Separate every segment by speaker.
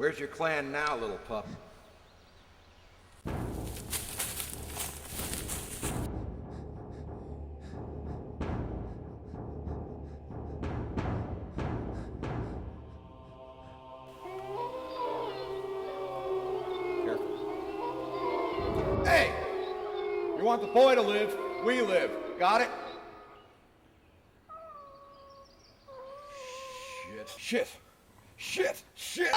Speaker 1: Where's your clan now, little pup? Careful. Hey! You want the boy to live, we live. Got it? Shit. Shit. Shit.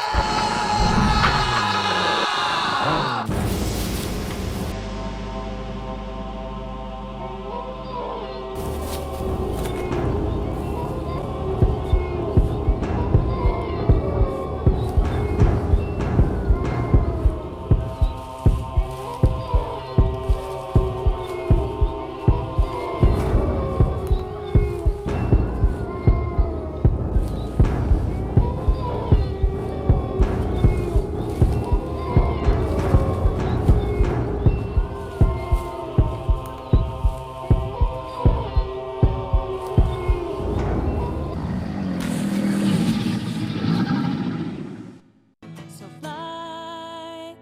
Speaker 2: So fly,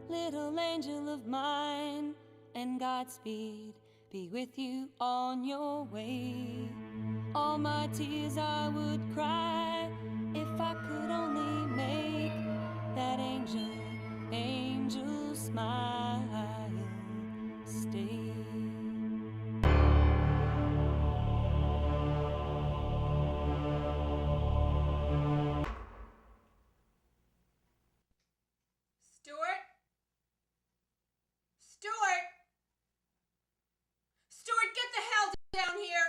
Speaker 2: little angel of mine, and Godspeed be with you on your way. All my tears I would cry if I could only make that angel smile stay.
Speaker 3: Stuart? Stuart! Stuart, get the hell down here!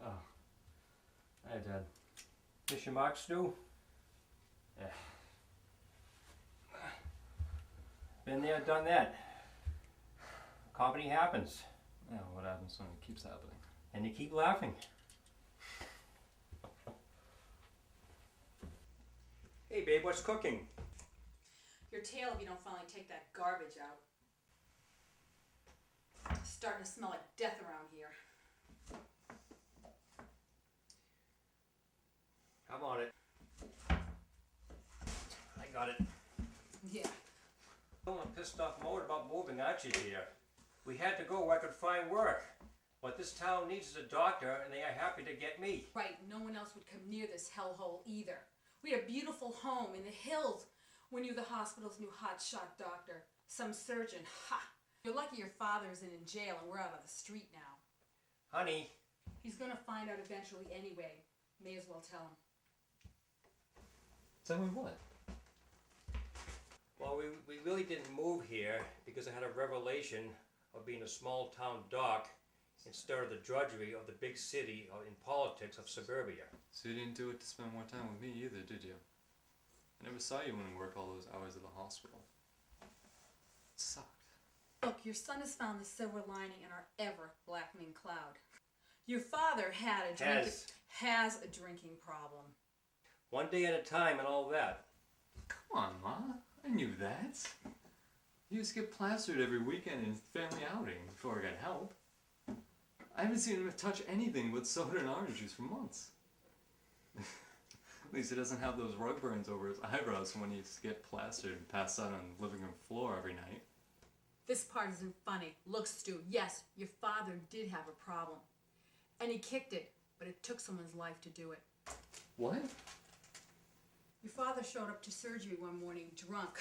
Speaker 4: Oh. Hi, Dad. Miss your mark, Stu? Yeah. Been there, done that. Comedy happens.
Speaker 5: Yeah, what happens when it keeps happening?
Speaker 4: And you keep laughing. Hey, babe, what's cooking?
Speaker 3: Your tail if you don't finally take that garbage out. It's starting to smell like death around here.
Speaker 4: I'm on it. I got it.
Speaker 3: Yeah.
Speaker 4: I'm a pissed off mode about moving Archie here. We had to go where I could find work. What this town needs is a doctor, and they are happy to get me.
Speaker 3: Right, no one else would come near this hellhole either. We had a beautiful home in the hills when you were the hospital's new hotshot doctor. Some surgeon, ha! You're lucky your father's in jail and we're out on the street now.
Speaker 4: Honey.
Speaker 3: He's gonna find out eventually anyway. May as well tell him.
Speaker 5: Tell me what?
Speaker 4: Well, we really didn't move here because I had a revelation of being a small town doc instead of the drudgery of the big city in politics of suburbia.
Speaker 5: So you didn't do it to spend more time with me either, did you? I never saw you when we worked all those hours at the hospital. It sucked.
Speaker 3: Look, your son has found the silver lining in our ever-blackening cloud. Your father has a drinking problem.
Speaker 4: One day at a time and all that.
Speaker 5: Come on, Ma. I knew that. He used to get plastered every weekend in family outing before I got help. I haven't seen him touch anything but soda and orange juice for months. At least he doesn't have those rug burns over his eyebrows when he used to get plastered and pass out on the living room floor every night.
Speaker 3: This part isn't funny. Look, Stu, yes, your father did have a problem. And he kicked it, but it took someone's life to do it.
Speaker 5: What?
Speaker 3: Your father showed up to surgery one morning drunk.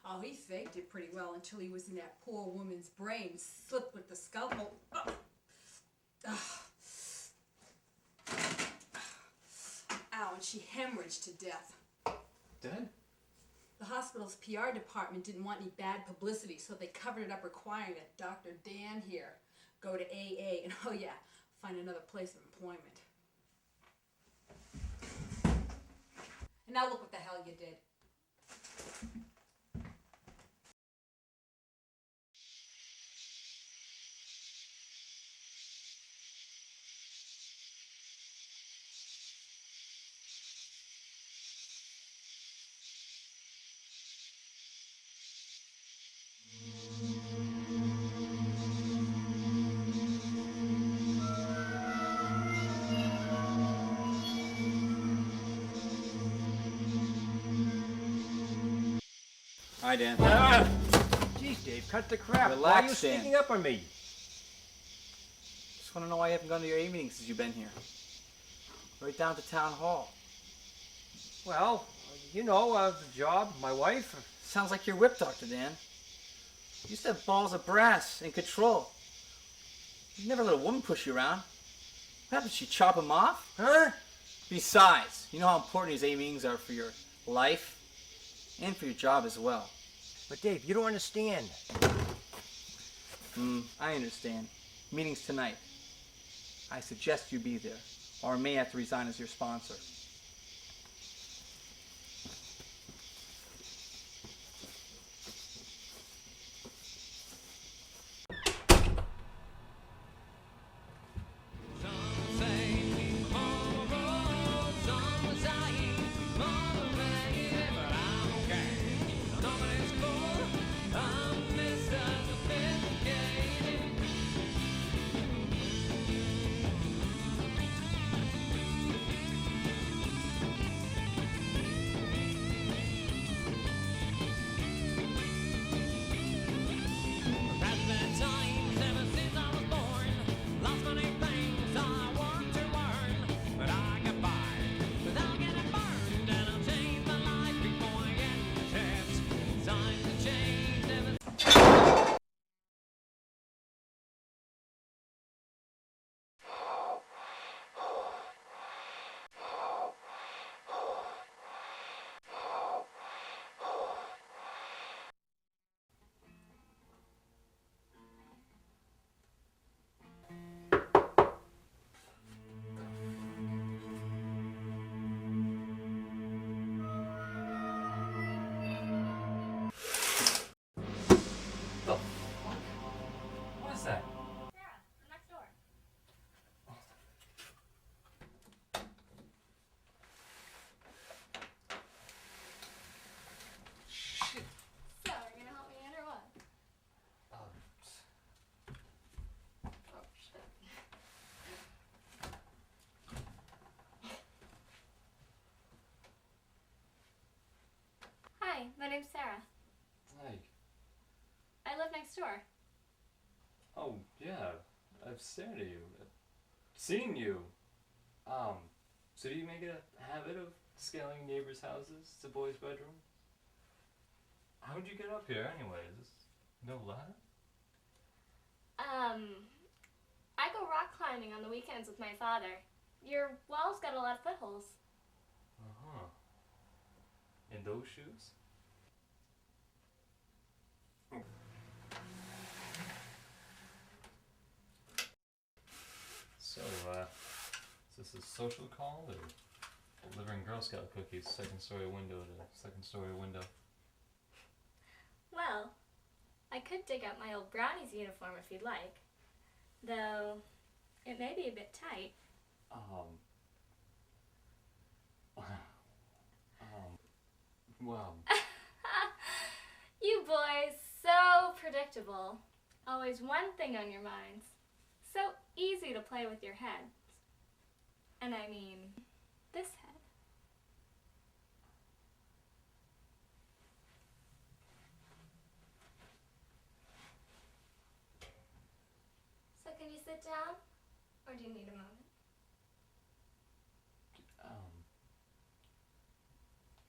Speaker 3: Oh, he faked it pretty well until he was in that poor woman's brain, slipped with the scalpel. Ow, and she hemorrhaged to death.
Speaker 5: Dead?
Speaker 3: The hospital's PR department didn't want any bad publicity, so they covered it up, requiring that Dr. Dan here go to AA and, oh yeah, find another place of employment. And now look what the hell you did.
Speaker 6: Hi, Dan.
Speaker 4: Jeez, Dave, cut the crap.
Speaker 6: Relax,
Speaker 4: Why are you
Speaker 6: Dan.
Speaker 4: sneaking up on me?
Speaker 6: Just want to know why you haven't gone to your A meetings since you've been here. Right down to town hall.
Speaker 4: Well, the job, my wife.
Speaker 6: Sounds like you're whipped, Dr. Dan. You used to have balls of brass and control. You never let a woman push you around. What happened? She chop him off?
Speaker 4: Huh?
Speaker 6: Besides, you know how important these A meetings are for your life and for your job as well.
Speaker 4: But Dave, you don't understand.
Speaker 6: I understand. Meeting's tonight. I suggest you be there, or I may have to resign as your sponsor.
Speaker 5: What is that?
Speaker 2: Sarah, I'm next door.
Speaker 5: Shit.
Speaker 2: So, are you gonna help me in or what? Oh, shit. Hi, my name's Sarah.
Speaker 5: Hi.
Speaker 2: I live next door.
Speaker 5: Oh, yeah. I've stared at you. Seen you. So do you make a habit of scaling neighbors' houses to boys' bedrooms? How'd you get up here anyway? Is this no ladder?
Speaker 2: I go rock climbing on the weekends with my father. Your wall's got a lot of footholes.
Speaker 5: Uh-huh. In those shoes? So, is this a social call or delivering Girl Scout cookies second story window to second story window?
Speaker 2: Well, I could dig up my old brownies uniform if you'd like. Though, it may be a bit tight.
Speaker 5: Well,
Speaker 2: You boys, so predictable. Always one thing on your minds. So easy to play with your heads. And I mean, this head. So can you sit down? Or do you need a moment?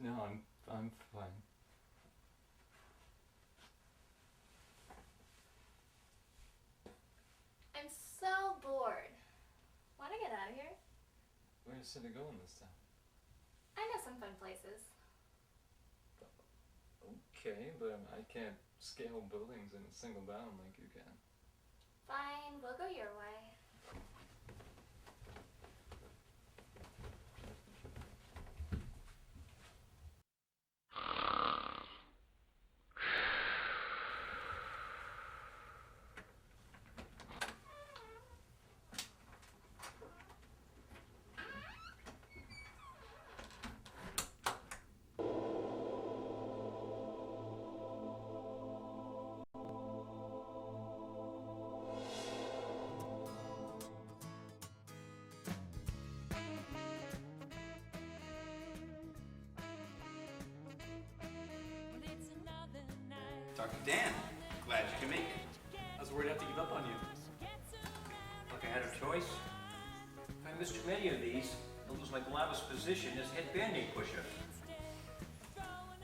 Speaker 5: no, I'm fine.
Speaker 2: I'm so bored. Wanna get out of here?
Speaker 5: Where's City going this time?
Speaker 2: I know some fun places.
Speaker 5: Okay, but I can't scale buildings in a single bound like you can.
Speaker 2: Fine, we'll go your way.
Speaker 7: Dr. Dan, glad you can make it.
Speaker 5: I was worried I'd have to give up on you.
Speaker 4: Like I had a choice? If I miss too many of these, I'll lose my glamorous position as head band-aid pusher.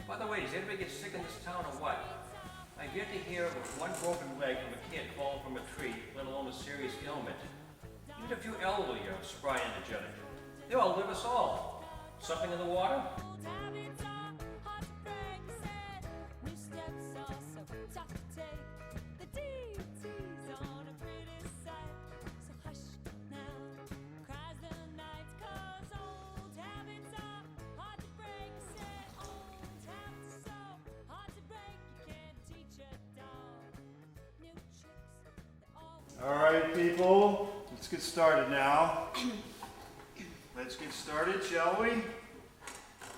Speaker 4: By the way, does anybody get sick in this town or what? I've yet to hear of one broken leg from a kid falling from a tree, let alone a serious ailment. Even a few elderly are spry and energetic. They'll outlive us all. Something in the water?
Speaker 8: All right, people, let's get started now. Let's get started, shall we?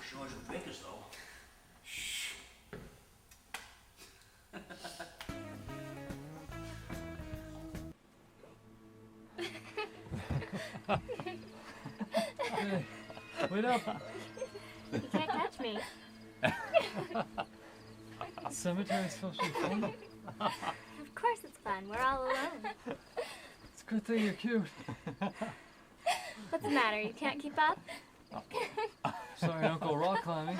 Speaker 4: Sure as you think as though.
Speaker 5: Hey, wait up.
Speaker 9: You can't catch me.
Speaker 5: Cemetery's supposed to be fun.
Speaker 9: Of course it's fun. We're all alone.
Speaker 5: It's a good thing you're cute.
Speaker 9: What's the matter? You can't keep up?
Speaker 5: Sorry, don't go rock climbing.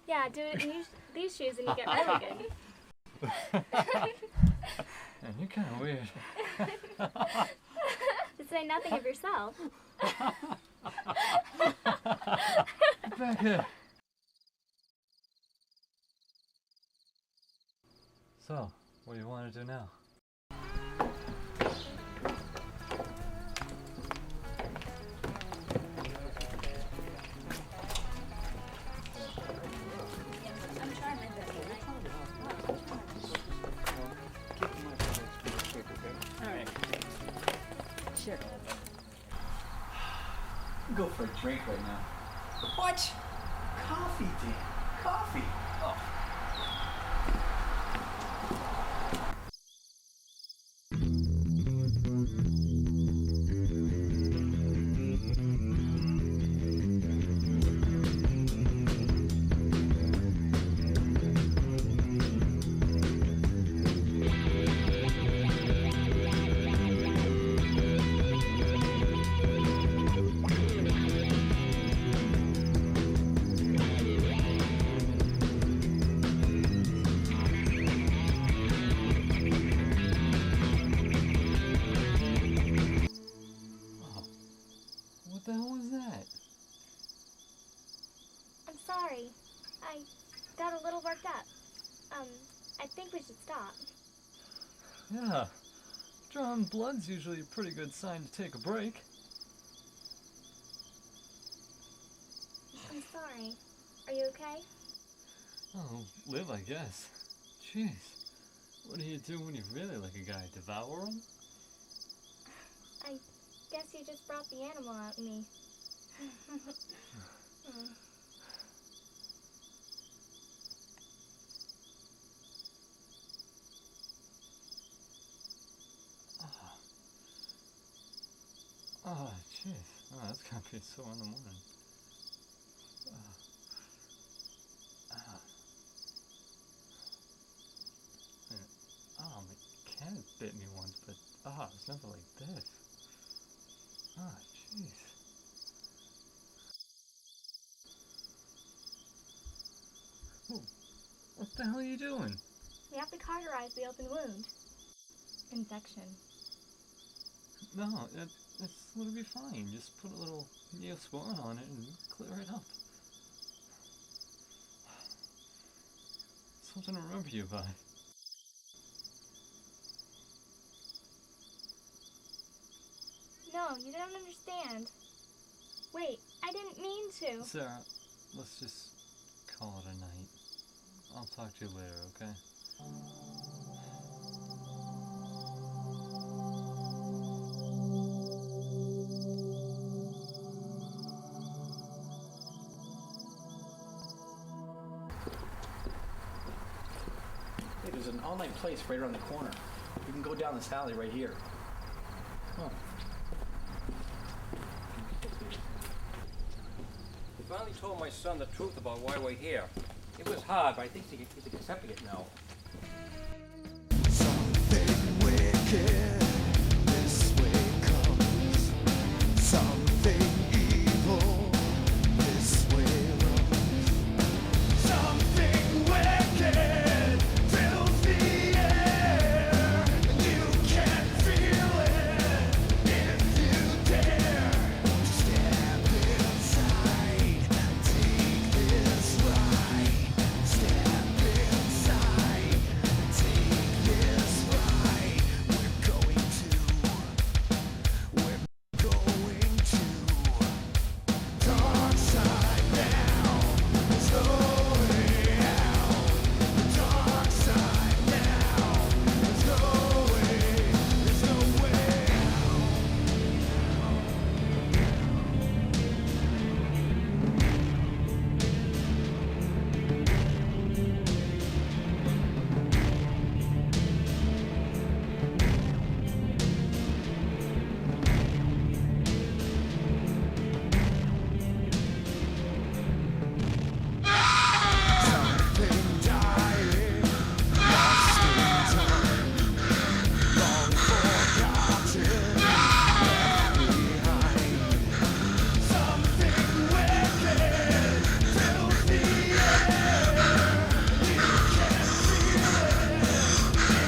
Speaker 9: Yeah, do it in these shoes and you get really good.
Speaker 5: Man, you're kind of weird.
Speaker 9: To say nothing of yourself.
Speaker 5: Get back here. So, what do you want to do now?
Speaker 6: Sure. Go for a drink right now. What? Coffee, Dan. Coffee. Oh.
Speaker 5: What the hell was that?
Speaker 9: I'm sorry. I got a little worked up. I think we should stop.
Speaker 5: Yeah. Drawing blood's usually a pretty good sign to take a break.
Speaker 9: I'm sorry. Are you okay?
Speaker 5: Oh, live, I guess. Jeez. What do you do when you really like a guy? Devour him?
Speaker 9: I guess you just brought the animal out in me.
Speaker 5: Oh, jeez. Oh, that's gonna be sore in the morning. Oh, my cat bit me once, but it's never like this. Oh, jeez. What the hell are you doing?
Speaker 9: We have to cauterize the open wound. Infection.
Speaker 5: No, it'll be fine. Just put a little Neosporin on it and clear it up. Something to remember you by.
Speaker 9: No, you don't understand. Wait, I didn't mean to.
Speaker 5: Sarah, let's just call it a night. I'll talk to you later, okay?
Speaker 6: Hey, there's an all-night place right around the corner. We can go down this alley right here. Oh.
Speaker 4: I finally told my son the truth about why we're here. It was hard, but I think he's accepting it now.
Speaker 10: Something wicked this way comes. Something evil this way runs. Something wicked fills the air. You can feel it if you dare. Step inside, take this ride. Step inside, take this ride. We're going to dark side now. There's no way out. Dark side now. There's no way. There's no way out. Something dying, lost in time, long forgotten, left behind. Something wicked fills the air. You can feel it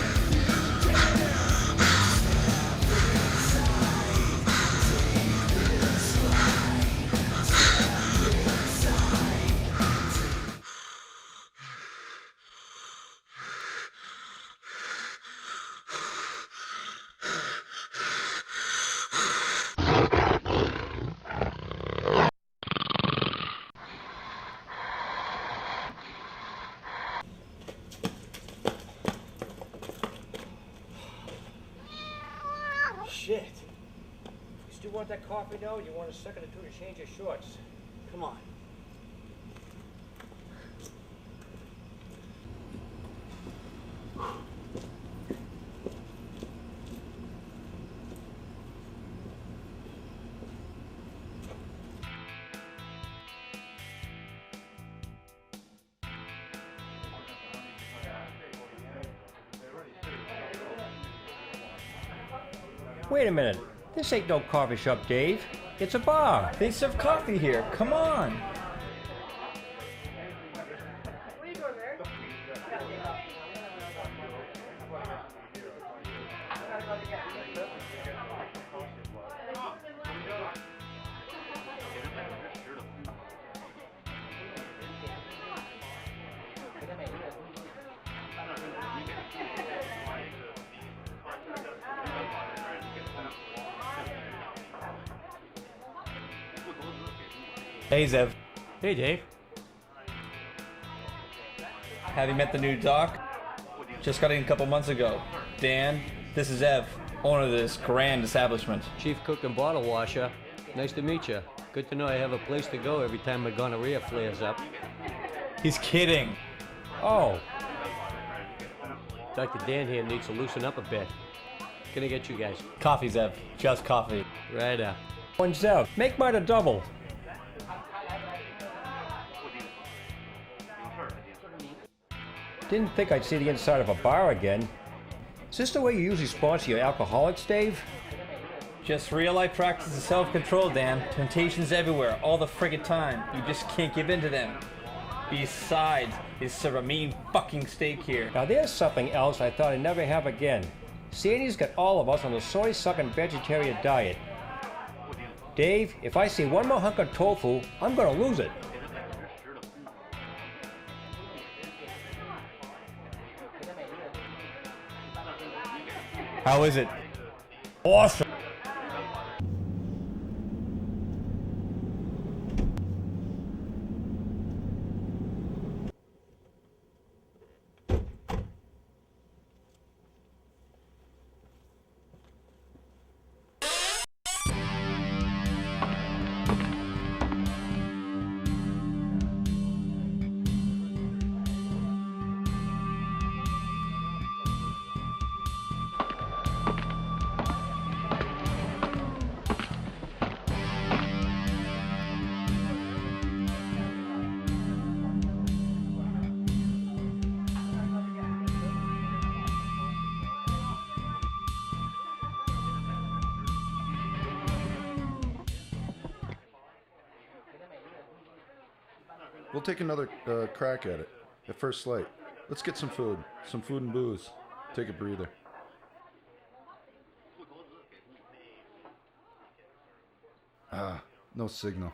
Speaker 10: if you dare. Step inside, take this ride. Step inside.
Speaker 4: Shit. You still want that coffee though? You want a second or two to change your shorts?
Speaker 6: Come on.
Speaker 4: Wait a minute. This ain't no coffee shop, Dave. It's a bar.
Speaker 6: They serve coffee here. Come on. Hey, Zev.
Speaker 4: Hey, Dave.
Speaker 6: Have you met the new doc? Just got in a couple months ago. Dan, this is Ev, owner of this grand establishment.
Speaker 11: Chief cook and bottle washer. Nice to meet you. Good to know I have a place to go every time my gonorrhea flares up.
Speaker 6: He's kidding.
Speaker 11: Oh. Dr. Dan here needs to loosen up a bit. Can I get you guys?
Speaker 6: Coffee, Zev. Just coffee.
Speaker 11: Right up.
Speaker 4: One Zev. Make mine a double. Didn't think I'd see the inside of a bar again. Is this the way you usually sponsor your alcoholics, Dave?
Speaker 6: Just real life practice of self-control, Dan. Temptations everywhere, all the friggin' time. You just can't give in to them. Besides, they serve a mean fucking steak here.
Speaker 4: Now there's something else I thought I'd never have again. Sandy's got all of us on a soy-sucking vegetarian diet. Dave, if I see one more hunk of tofu, I'm gonna lose it.
Speaker 6: How is it?
Speaker 4: Awesome.
Speaker 8: We'll take another crack at it. At first light. Let's get some food. Some food and booze. Take a breather. No signal.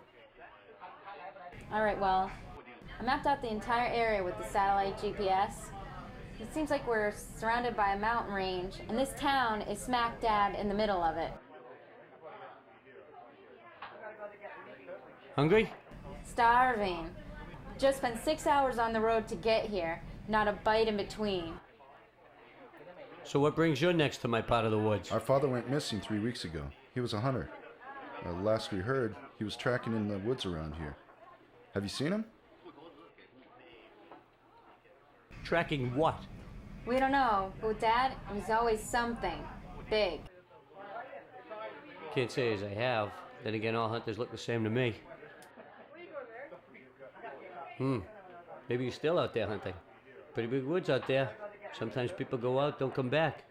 Speaker 12: Alright, well, I mapped out the entire area with the satellite GPS. It seems like we're surrounded by a mountain range, and this town is smack dab in the middle of it.
Speaker 11: Hungry?
Speaker 12: Starving. Just spent 6 hours on the road to get here, not a bite in between.
Speaker 11: So what brings you next to my part of the woods?
Speaker 8: Our father went missing 3 weeks ago. He was a hunter. Last we heard, he was tracking in the woods around here. Have you seen him?
Speaker 11: Tracking what?
Speaker 12: We don't know, but with Dad, it was always something big.
Speaker 11: Can't say as I have. Then again, all hunters look the same to me. Maybe you're still out there hunting. Pretty big woods out there. Sometimes people go out, don't come back.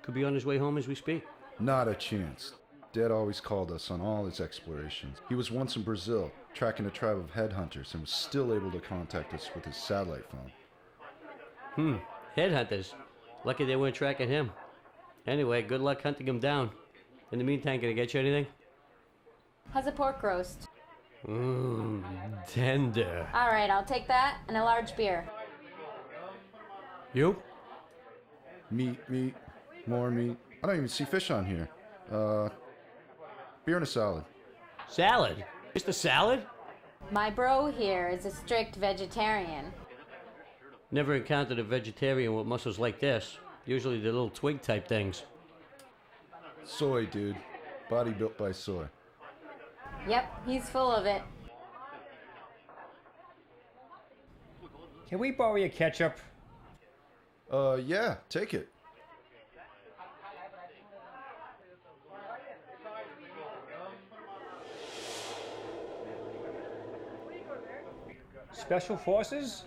Speaker 11: Could be on his way home as we speak.
Speaker 8: Not a chance. Dad always called us on all his explorations. He was once in Brazil, tracking a tribe of headhunters, and was still able to contact us with his satellite phone.
Speaker 11: Headhunters. Lucky they weren't tracking him. Anyway, good luck hunting him down. In the meantime, can I get you anything?
Speaker 12: How's a pork roast?
Speaker 11: Tender.
Speaker 12: Alright, I'll take that and a large beer.
Speaker 11: You?
Speaker 8: Meat, more meat. I don't even see fish on here. Beer and a salad.
Speaker 11: Salad? Just a salad?
Speaker 12: My bro here is a strict vegetarian.
Speaker 11: Never encountered a vegetarian with muscles like this. Usually the little twig type things.
Speaker 8: Soy, dude. Body built by soy.
Speaker 12: Yep, he's full of it.
Speaker 4: Can we borrow your ketchup?
Speaker 8: Yeah, take it.
Speaker 4: Special Forces?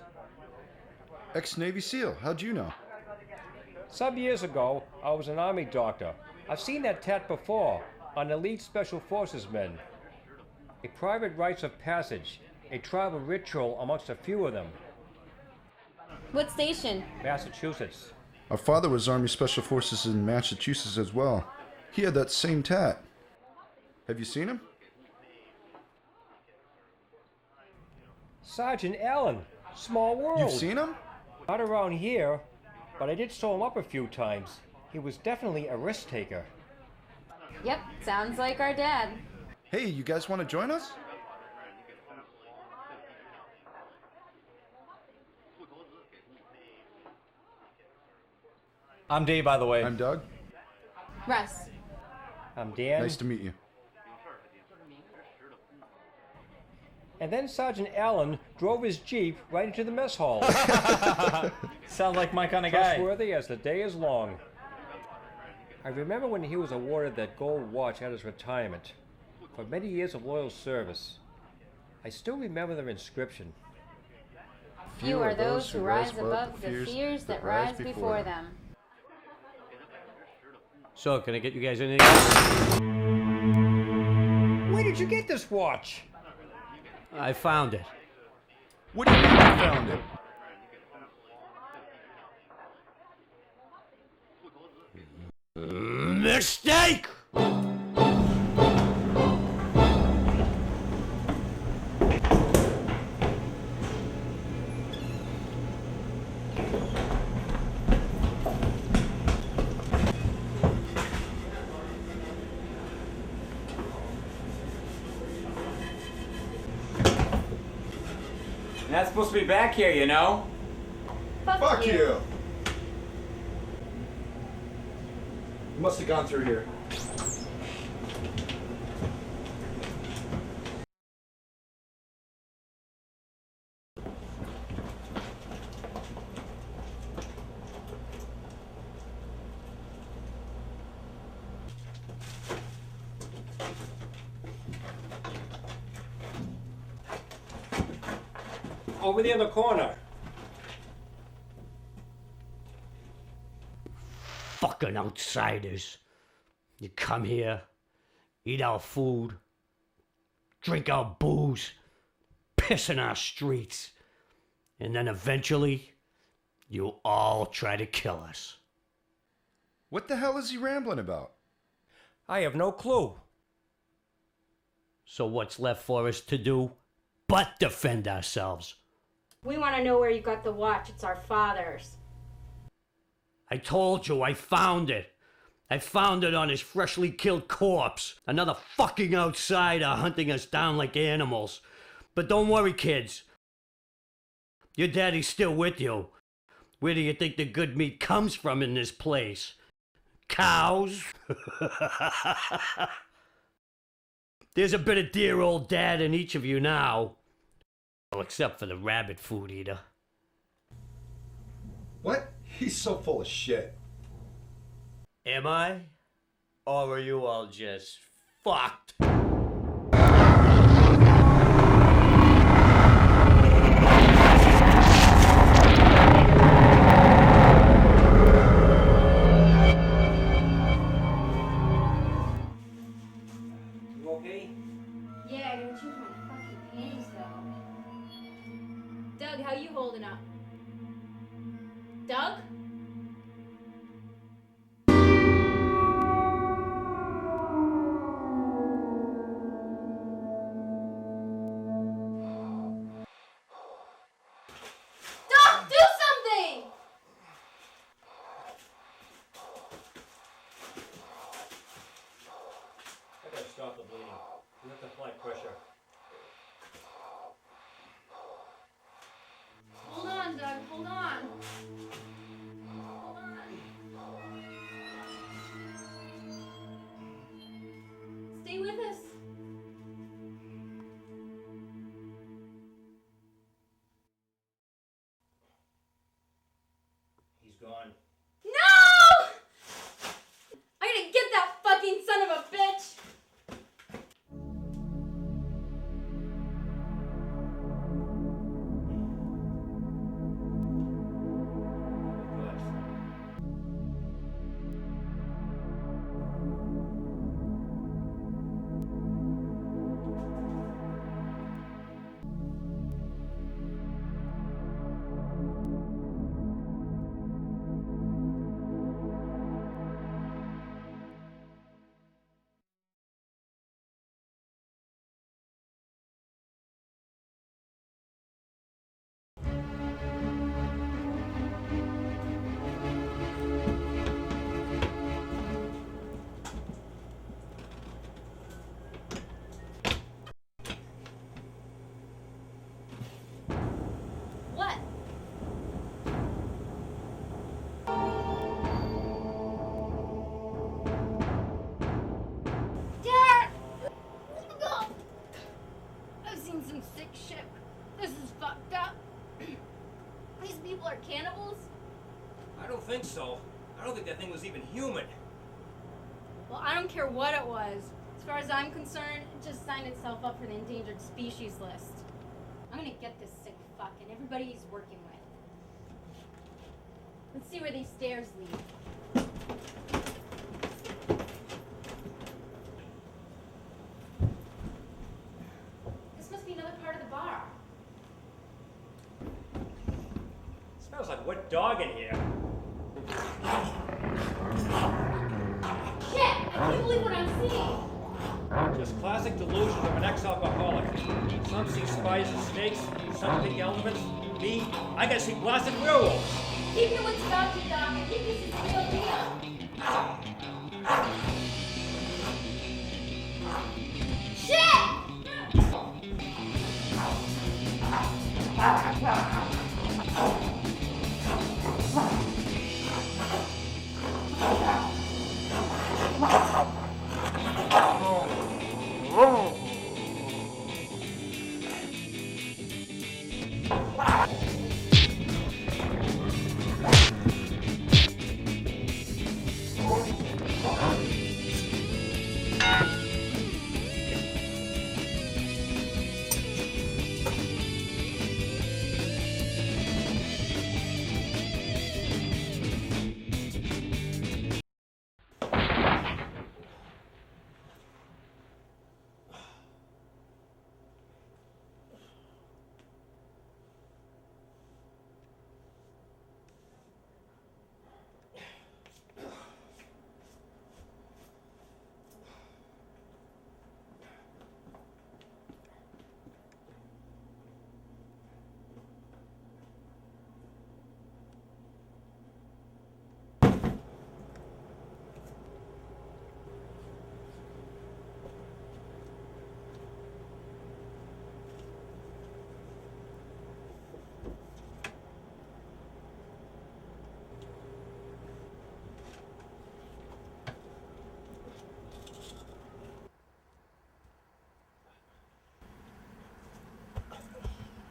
Speaker 8: Ex-Navy SEAL. How'd you know?
Speaker 4: Some years ago, I was an Army doctor. I've seen that tat before on elite Special Forces men. A private rites of passage, a tribal ritual amongst a few of them.
Speaker 12: What station?
Speaker 4: Massachusetts.
Speaker 8: Our father was Army Special Forces in Massachusetts as well. He had that same tat. Have you seen him?
Speaker 4: Sergeant Allen, small world.
Speaker 8: You've seen him?
Speaker 4: Not around here, but I did sew him up a few times. He was definitely a risk taker.
Speaker 12: Yep, sounds like our dad.
Speaker 8: Hey, you guys want to join us?
Speaker 6: I'm Dave, by the way.
Speaker 8: I'm Doug.
Speaker 12: Russ.
Speaker 4: I'm Dan.
Speaker 8: Nice to meet you.
Speaker 4: And then Sergeant Allen drove his Jeep right into the mess hall.
Speaker 6: Sounds like my kind of guy.
Speaker 4: Trustworthy as the day is long. I remember when he was awarded that gold watch at his retirement for many years of loyal service. I still remember the inscription.
Speaker 12: Few are those who rise above the fears that rise before them.
Speaker 11: So, can I get you guys anything?
Speaker 4: Where did you get this watch?
Speaker 11: I found it.
Speaker 8: What do you mean you found it?
Speaker 11: Mistake!
Speaker 6: You're not supposed to be back here, you know?
Speaker 8: Fuck you! You must have gone through here.
Speaker 4: Over there in the corner.
Speaker 11: Fucking outsiders. You come here, eat our food, drink our booze, piss in our streets. And then eventually, you'll all try to kill us.
Speaker 8: What the hell is he rambling about?
Speaker 4: I have no clue.
Speaker 11: So what's left for us to do but defend ourselves?
Speaker 12: We want to know where you got the watch. It's our father's.
Speaker 11: I told you I found it. I found it on his freshly killed corpse. Another fucking outsider hunting us down like animals. But don't worry, kids. Your daddy's still with you. Where do you think the good meat comes from in this place? Cows? There's a bit of dear old dad in each of you now. Well, except for the rabbit food eater.
Speaker 1: What? He's so full of shit.
Speaker 11: Am I? Or are you all just fucked?
Speaker 4: You okay?
Speaker 12: Yeah, I gotta change my fucking panties though. Doug, how you holding up? Doug? Doug, do something!
Speaker 4: I gotta stop the bleeding. You have to apply pressure.
Speaker 12: Hold on, Doug, hold on. Hold on. Stay with us.
Speaker 4: He's gone.
Speaker 12: No! I'm gonna get that fucking son of a bitch! What? Dad! No! I've seen some sick shit. This is fucked up. These people are cannibals?
Speaker 4: I don't think so. I don't think that thing was even human.
Speaker 12: Well, I don't care what it was. As far as I'm concerned, it just signed itself up for the endangered species list. I'm gonna get this sick fuck and everybody he's working with. Let's see where these stairs lead. This must be another part of the bar.
Speaker 4: Smells like wet dog in here.
Speaker 12: Shit! I can't believe what I'm seeing!
Speaker 4: Just classic delusions of an ex-alcoholic. Some see spiders and snakes, some think elements. Me, I gotta see blasted werewolves.
Speaker 12: Keep your wits about you, Doc. I think this is the real deal.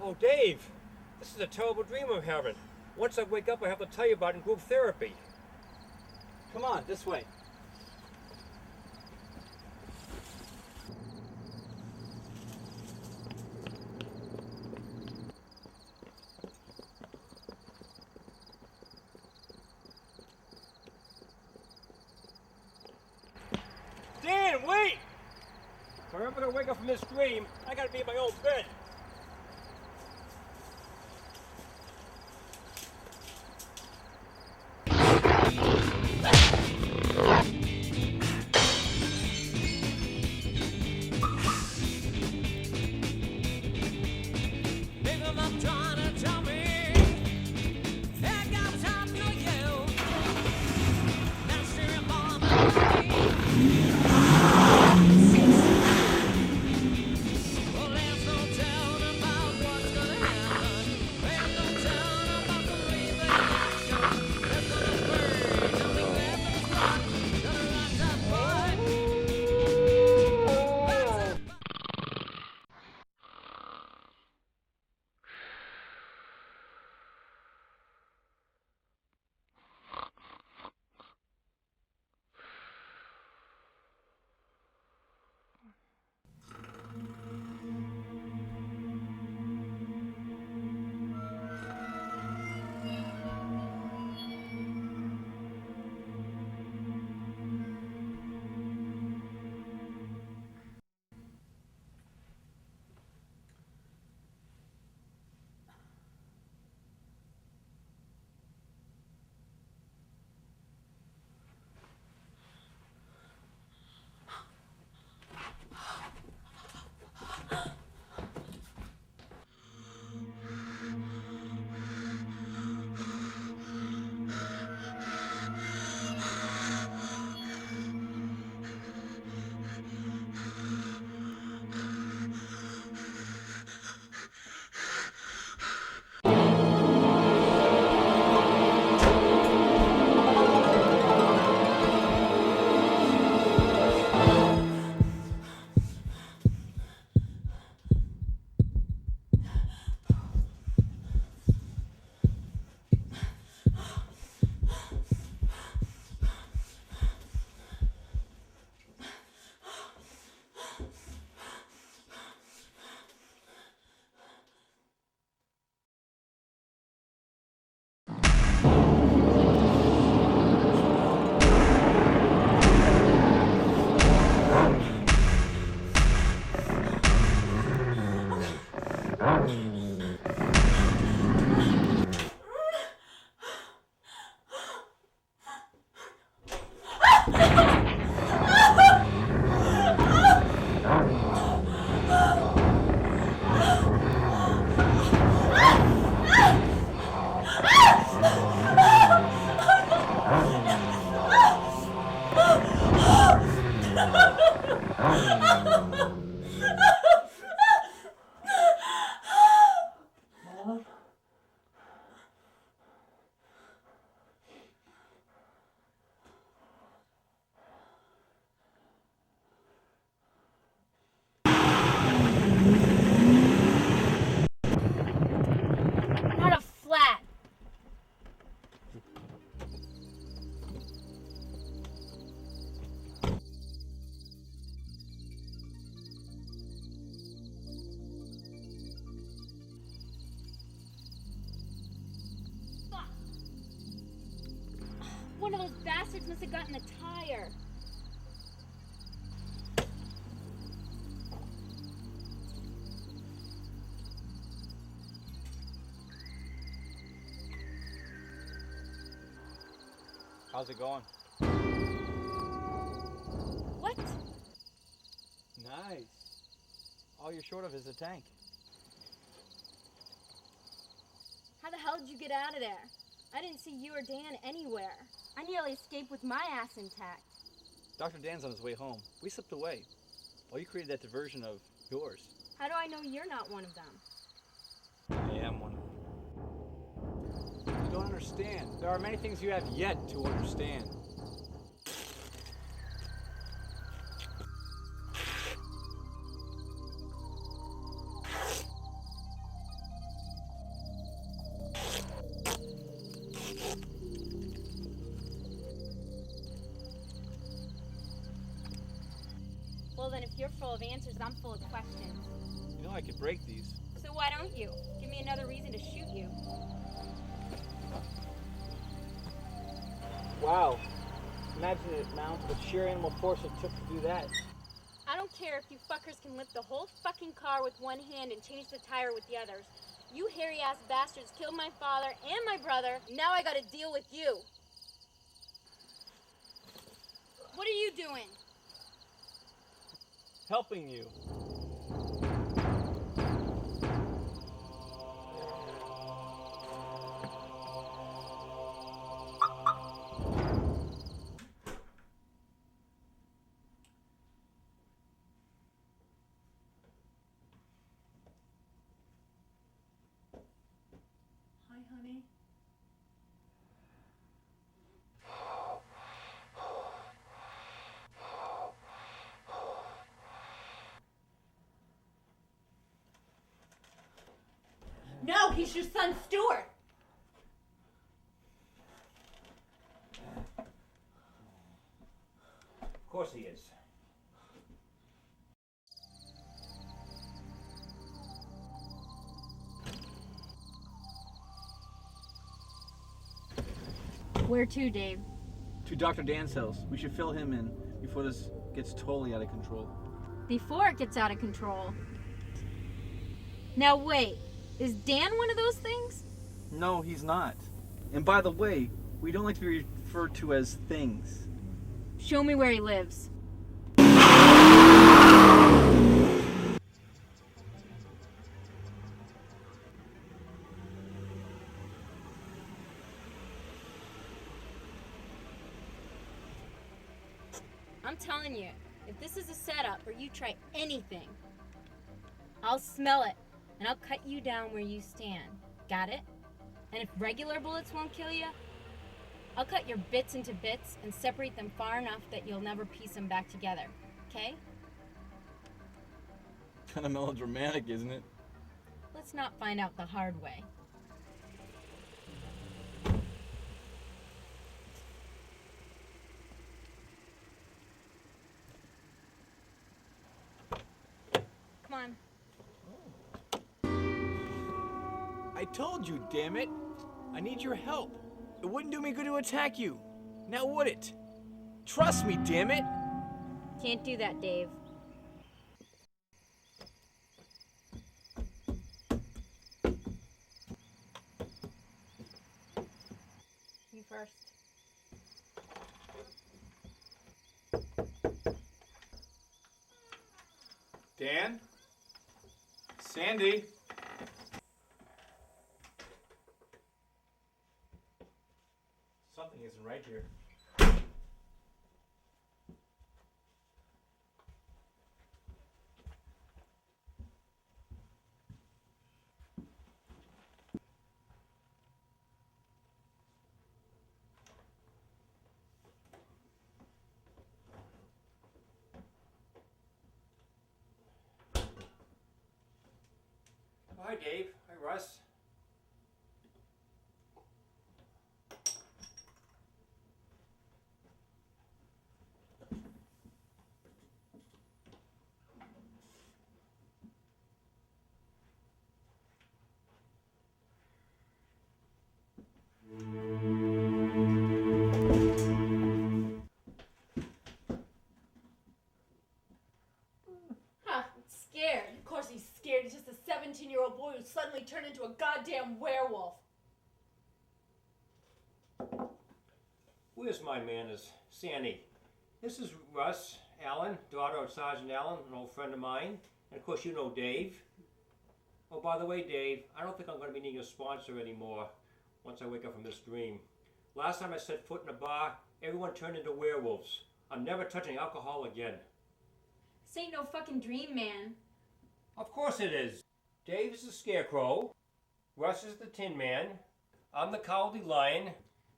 Speaker 4: Oh, Dave, this is a terrible dream I'm having. Once I wake up, I have to tell you about it in group therapy.
Speaker 6: Come on, this way.
Speaker 4: Dan, wait! If I'm ever gonna wake up from this dream, I gotta be in my own bed.
Speaker 9: Not a flat. Fuck. One of those bastards must have gotten a tire.
Speaker 6: How's it going?
Speaker 9: What?
Speaker 6: Nice. All you're short of is a tank.
Speaker 9: How the hell did you get out of there? I didn't see you or Dan anywhere. I nearly escaped with my ass intact.
Speaker 6: Dr. Dan's on his way home. We slipped away. Well, you created that diversion of yours.
Speaker 9: How do I know you're not one of them?
Speaker 6: I am one of them. You don't understand. There are many things you have yet to understand.
Speaker 9: I'm full of questions.
Speaker 6: You know I could break these.
Speaker 9: So why don't you? Give me another reason to shoot you.
Speaker 6: Wow. Imagine the amount of sheer animal force it took to do that.
Speaker 9: I don't care if you fuckers can lift the whole fucking car with one hand and change the tire with the others. You hairy-ass bastards killed my father and my brother. Now I gotta deal with you. What are you doing?
Speaker 6: Helping you.
Speaker 3: Hi, honey. No, he's your son, Stuart.
Speaker 4: Of course he is.
Speaker 9: Where to, Dave?
Speaker 6: To Dr. Dan's house. We should fill him in before this gets totally out of control.
Speaker 9: Before it gets out of control. Now wait, is Dan one of those things?
Speaker 6: No, he's not. And by the way, we don't like to be referred to as things.
Speaker 9: Show me where he lives. I'm telling you, if this is a setup or you try anything, I'll smell it and I'll cut you down where you stand. Got it? And if regular bullets won't kill you, I'll cut your bits into bits and separate them far enough that you'll never piece them back together. Okay?
Speaker 6: Kind of melodramatic, isn't it?
Speaker 9: Let's not find out the hard way. Come on.
Speaker 6: I told you, damn it. I need your help. It wouldn't do me good to attack you. Now would it? Trust me, damn it.
Speaker 9: Can't do that, Dave. You first.
Speaker 6: Dan? Sandy? Something isn't right here.
Speaker 4: Hi, Dave. Hi, Russ.
Speaker 3: Huh, scared. Of course he's scared. He's just a 17-year-old boy who suddenly turned into a goddamn werewolf.
Speaker 4: Where's my manners? Sandy. This is Russ, Allen, daughter of Sergeant Allen, an old friend of mine. And of course you know Dave. Oh, by the way, Dave, I don't think I'm going to be needing a sponsor anymore once I wake up from this dream. Last time I set foot in a bar, everyone turned into werewolves. I'm never touching alcohol again.
Speaker 9: This ain't no fucking dream, man.
Speaker 4: Of course it is. Dave is the Scarecrow. Russ is the Tin Man. I'm the Cowardly Lion.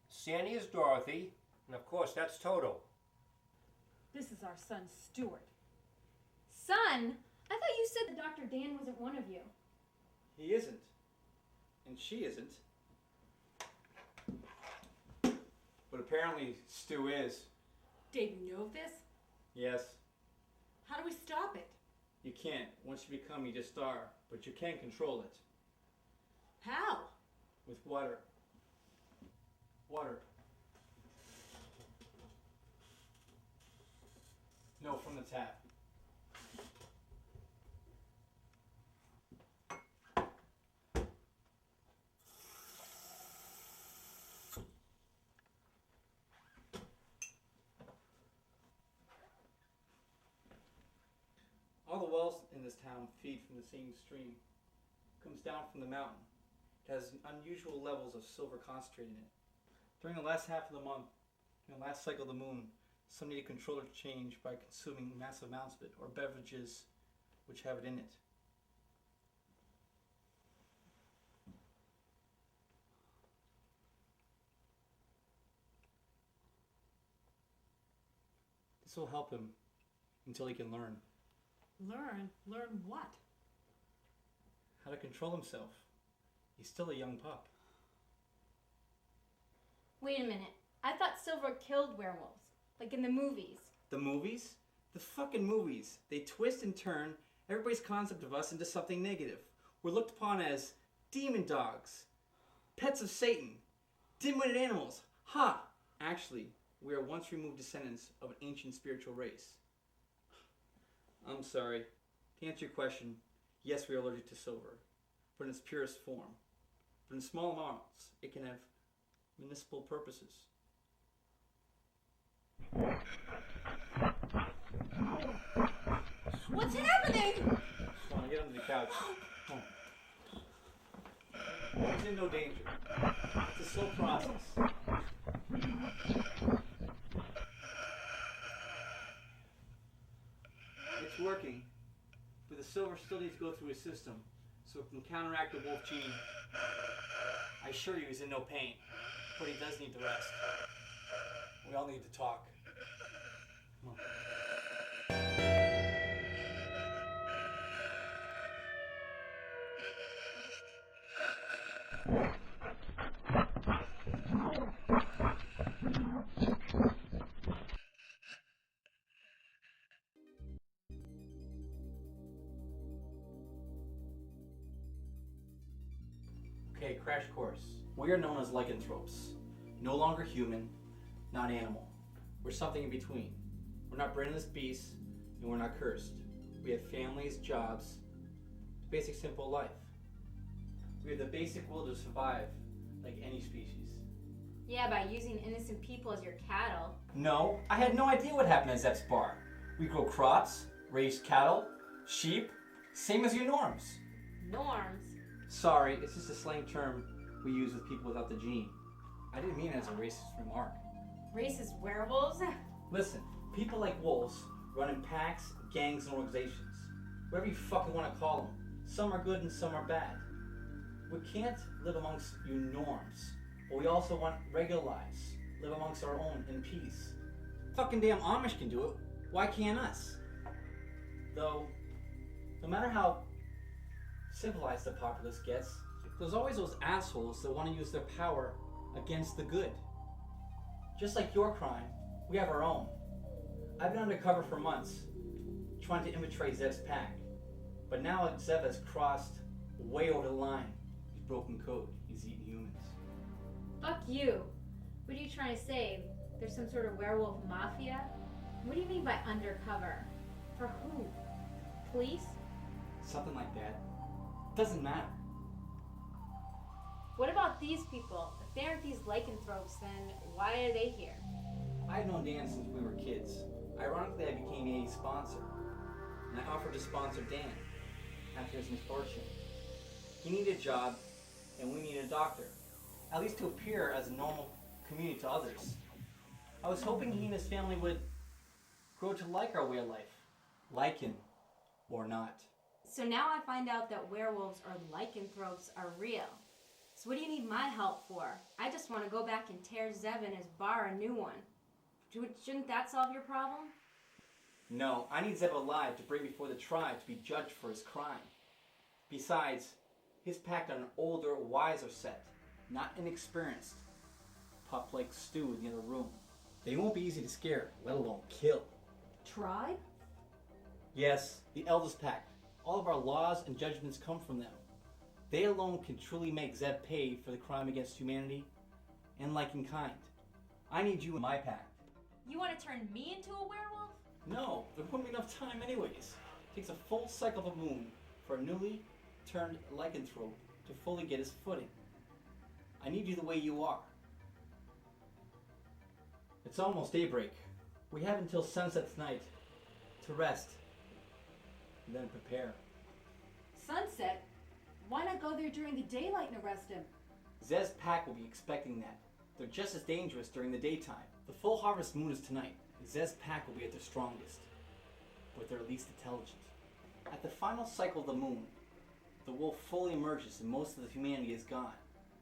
Speaker 4: Sandy is Dorothy. And of course, that's Toto.
Speaker 3: This is our son, Stuart.
Speaker 9: Son? I thought you said that Dr. Dan wasn't one of you.
Speaker 6: He isn't. And she isn't. But apparently Stu is.
Speaker 3: Dave, you know of this?
Speaker 6: Yes.
Speaker 3: How do we stop it?
Speaker 6: You can't. Once you become, you just are. But you can control it.
Speaker 3: How?
Speaker 6: With water. Water. No, from the tap. All the wells in this town feed from the same stream. It comes down from the mountain. It has unusual levels of silver concentrated in it. During the last half of the month, in the last cycle of the moon, some need a controller to change by consuming massive amounts of it, or beverages which have it in it. This will help him until he can learn
Speaker 3: Learn? Learn what?
Speaker 6: how to control himself. He's still a young pup.
Speaker 9: Wait a minute. I thought Silver killed werewolves, like in the movies.
Speaker 6: The movies? The fucking movies. They twist and turn everybody's concept of us into something negative. We're looked upon as demon dogs, pets of Satan, dim-witted animals. Ha! Actually, we are once removed descendants of an ancient spiritual race. I'm sorry. To answer your question, yes, we are allergic to silver, but in its purest form. But in small amounts, it can have municipal purposes.
Speaker 3: What's happening?
Speaker 6: Come on, get under the couch. Come on. He's in no danger. It's a slow process. It's working, but the silver still needs to go through his system so it can counteract the wolf gene. I assure you he's in no pain, but he does need the rest. We all need to talk. Come on. Okay, crash course. We are known as lycanthropes. No longer human, not animal. We're something in between. We're not brainless beasts, and we're not cursed. We have families, jobs, basic simple life. We have the basic will to survive like any species.
Speaker 9: Yeah, by using innocent people as your cattle.
Speaker 6: No, I had no idea what happened at Zep's bar. We grow crops, raise cattle, sheep, same as your norms.
Speaker 9: Norms?
Speaker 6: Sorry, it's just a slang term we use with people without the gene. I didn't mean it as a racist remark.
Speaker 9: Racist werewolves?
Speaker 6: Listen, people like wolves run in packs, gangs, and organizations. Whatever you fucking want to call them. Some are good and some are bad. We can't live amongst you norms, but we also want regular lives. Live amongst our own in peace. Fucking damn Amish can do it. Why can't us? Though, no matter how civilized the populace gets, there's always those assholes that want to use their power against the good. Just like your crime, we have our own. I've been undercover for months, trying to infiltrate Zev's pack. But now Zev has crossed way over the line. He's broken code. He's eating humans.
Speaker 9: Fuck you. What are you trying to say? There's some sort of werewolf mafia? What do you mean by undercover? For who? Police?
Speaker 6: Something like that. Doesn't matter.
Speaker 9: What about these people? If they aren't these lycanthropes, then why are they here?
Speaker 6: I've known Dan since we were kids. Ironically, I became a sponsor. And I offered to sponsor Dan after his misfortune. He needed a job, and we needed a doctor. At least to appear as a normal community to others. I was hoping he and his family would grow to like our way of life. Like him, or not.
Speaker 9: So now I find out that werewolves or lycanthropes are real. So what do you need my help for? I just want to go back and tear Zev and his bar a new one. Shouldn't that solve your problem?
Speaker 6: No, I need Zev alive to bring before the tribe to be judged for his crime. Besides, he's packed on an older, wiser set, not inexperienced. Pup like Stu in the other room. They won't be easy to scare, let alone kill.
Speaker 3: Tribe?
Speaker 6: Yes, the eldest pact. All of our laws and judgments come from them. They alone can truly make Zeb pay for the crime against humanity and Lycan kind. I need you in my pact.
Speaker 12: You want to turn me into a werewolf?
Speaker 6: No, there won't be enough time anyways. It takes a full cycle of a moon for a newly turned lycanthrope to fully get his footing. I need you the way you are. It's almost daybreak. We have until sunset tonight to rest and then prepare.
Speaker 3: Sunset? Why not go there during the daylight and arrest him?
Speaker 6: Zeb's pack will be expecting that. They're just as dangerous during the daytime. The full harvest moon is tonight. Zeb's pack will be at their strongest, but they're least intelligent. At the final cycle of the moon, the wolf fully emerges and most of the humanity is gone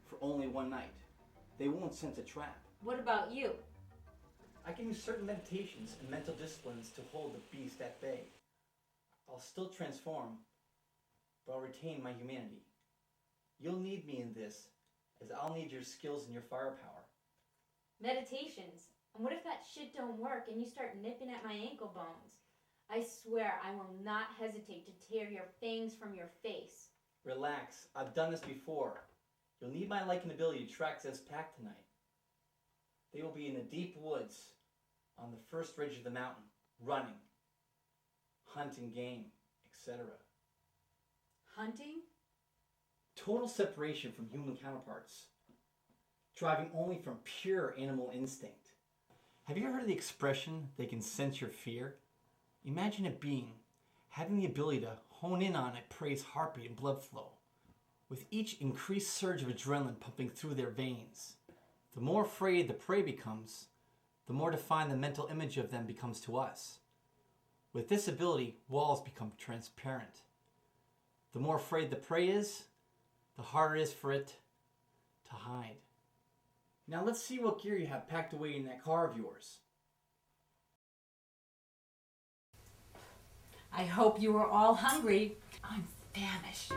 Speaker 6: for only one night. They won't sense a trap.
Speaker 12: What about you?
Speaker 6: I can use certain meditations and mental disciplines to hold the beast at bay. I'll still transform, but I'll retain my humanity. You'll need me in this, as I'll need your skills and your firepower.
Speaker 12: Meditations. And what if that shit don't work and you start nipping at my ankle bones? I swear I will not hesitate to tear your fangs from your face.
Speaker 6: Relax, I've done this before. You'll need my Lycan ability to track Zeb's pack tonight. They will be in the deep woods, on the first ridge of the mountain, running, hunting game, etc.
Speaker 3: Hunting?
Speaker 6: Total separation from human counterparts, driving only from pure animal instinct. Have you ever heard of the expression, they can sense your fear? Imagine a being having the ability to hone in on a prey's heartbeat and blood flow, with each increased surge of adrenaline pumping through their veins. The more afraid the prey becomes, the more defined the mental image of them becomes to us. With this ability, walls become transparent. The more afraid the prey is, the harder it is for it to hide. Now let's see what gear you have packed away in that car of yours.
Speaker 3: I hope you were all hungry. I'm famished.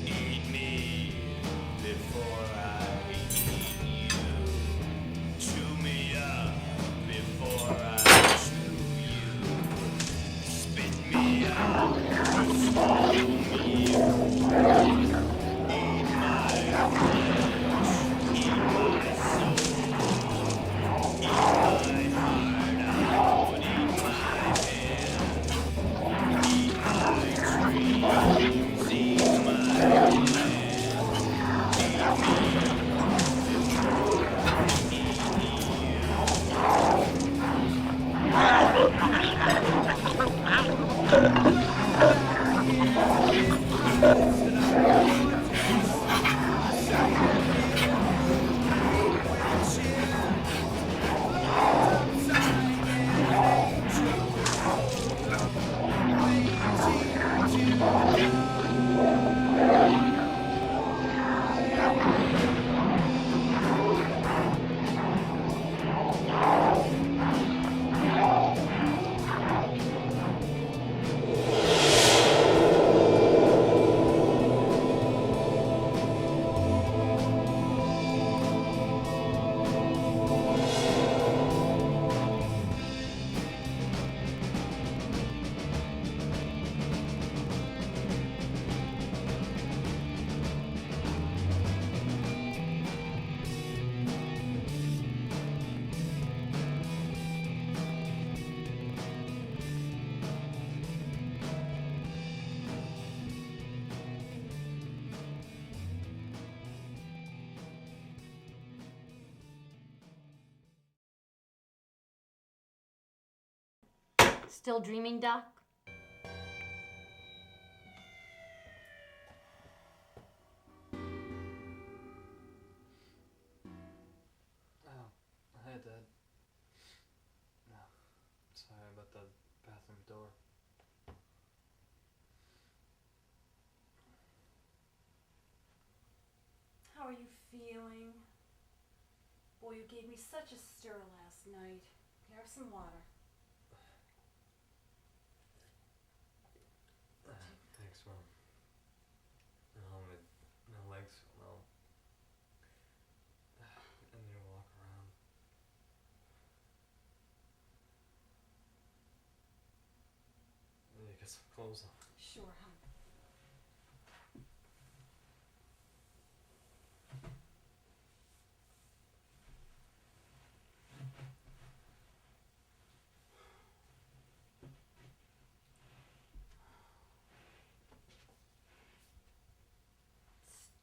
Speaker 10: Eat me before I eat you. Chew me up before I chew you. Spit me out, swallow me whole. Eat my flesh, eat my soul. Eat my heart out, eat my hand. Eat my dreams, eat my land.
Speaker 12: Still dreaming, Doc?
Speaker 5: Oh, hi, Dad. No, sorry about the bathroom door.
Speaker 3: How are you feeling? Boy, you gave me such a stir last night. Here, have some water. Sure, hon.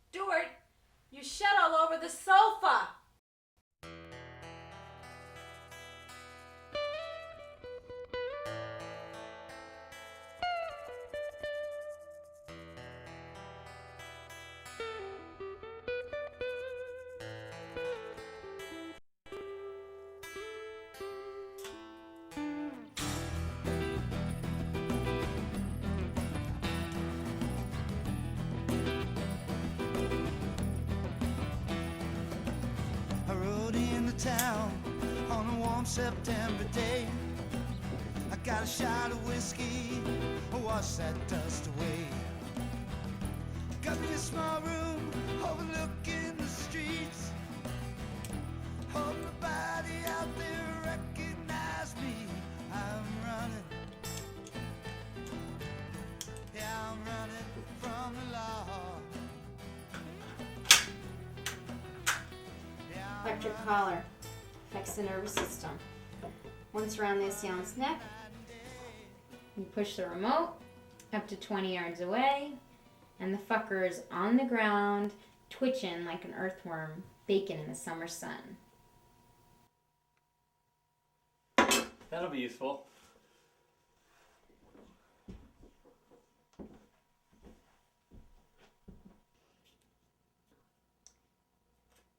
Speaker 3: Stuart, you shed all over the sofa.
Speaker 10: I rode into town on a warm September day. I got a shot of whiskey, wash that dust away. Got me a small room overlooking the streets. Hope nobody out there recognize me. I'm running, yeah, I'm running from the law.
Speaker 12: Electric collar affects the nervous system. Once around the assailant's neck, you push the remote up to 20 yards away, and the fucker is on the ground, twitching like an earthworm, baking in the summer sun.
Speaker 6: That'll be useful.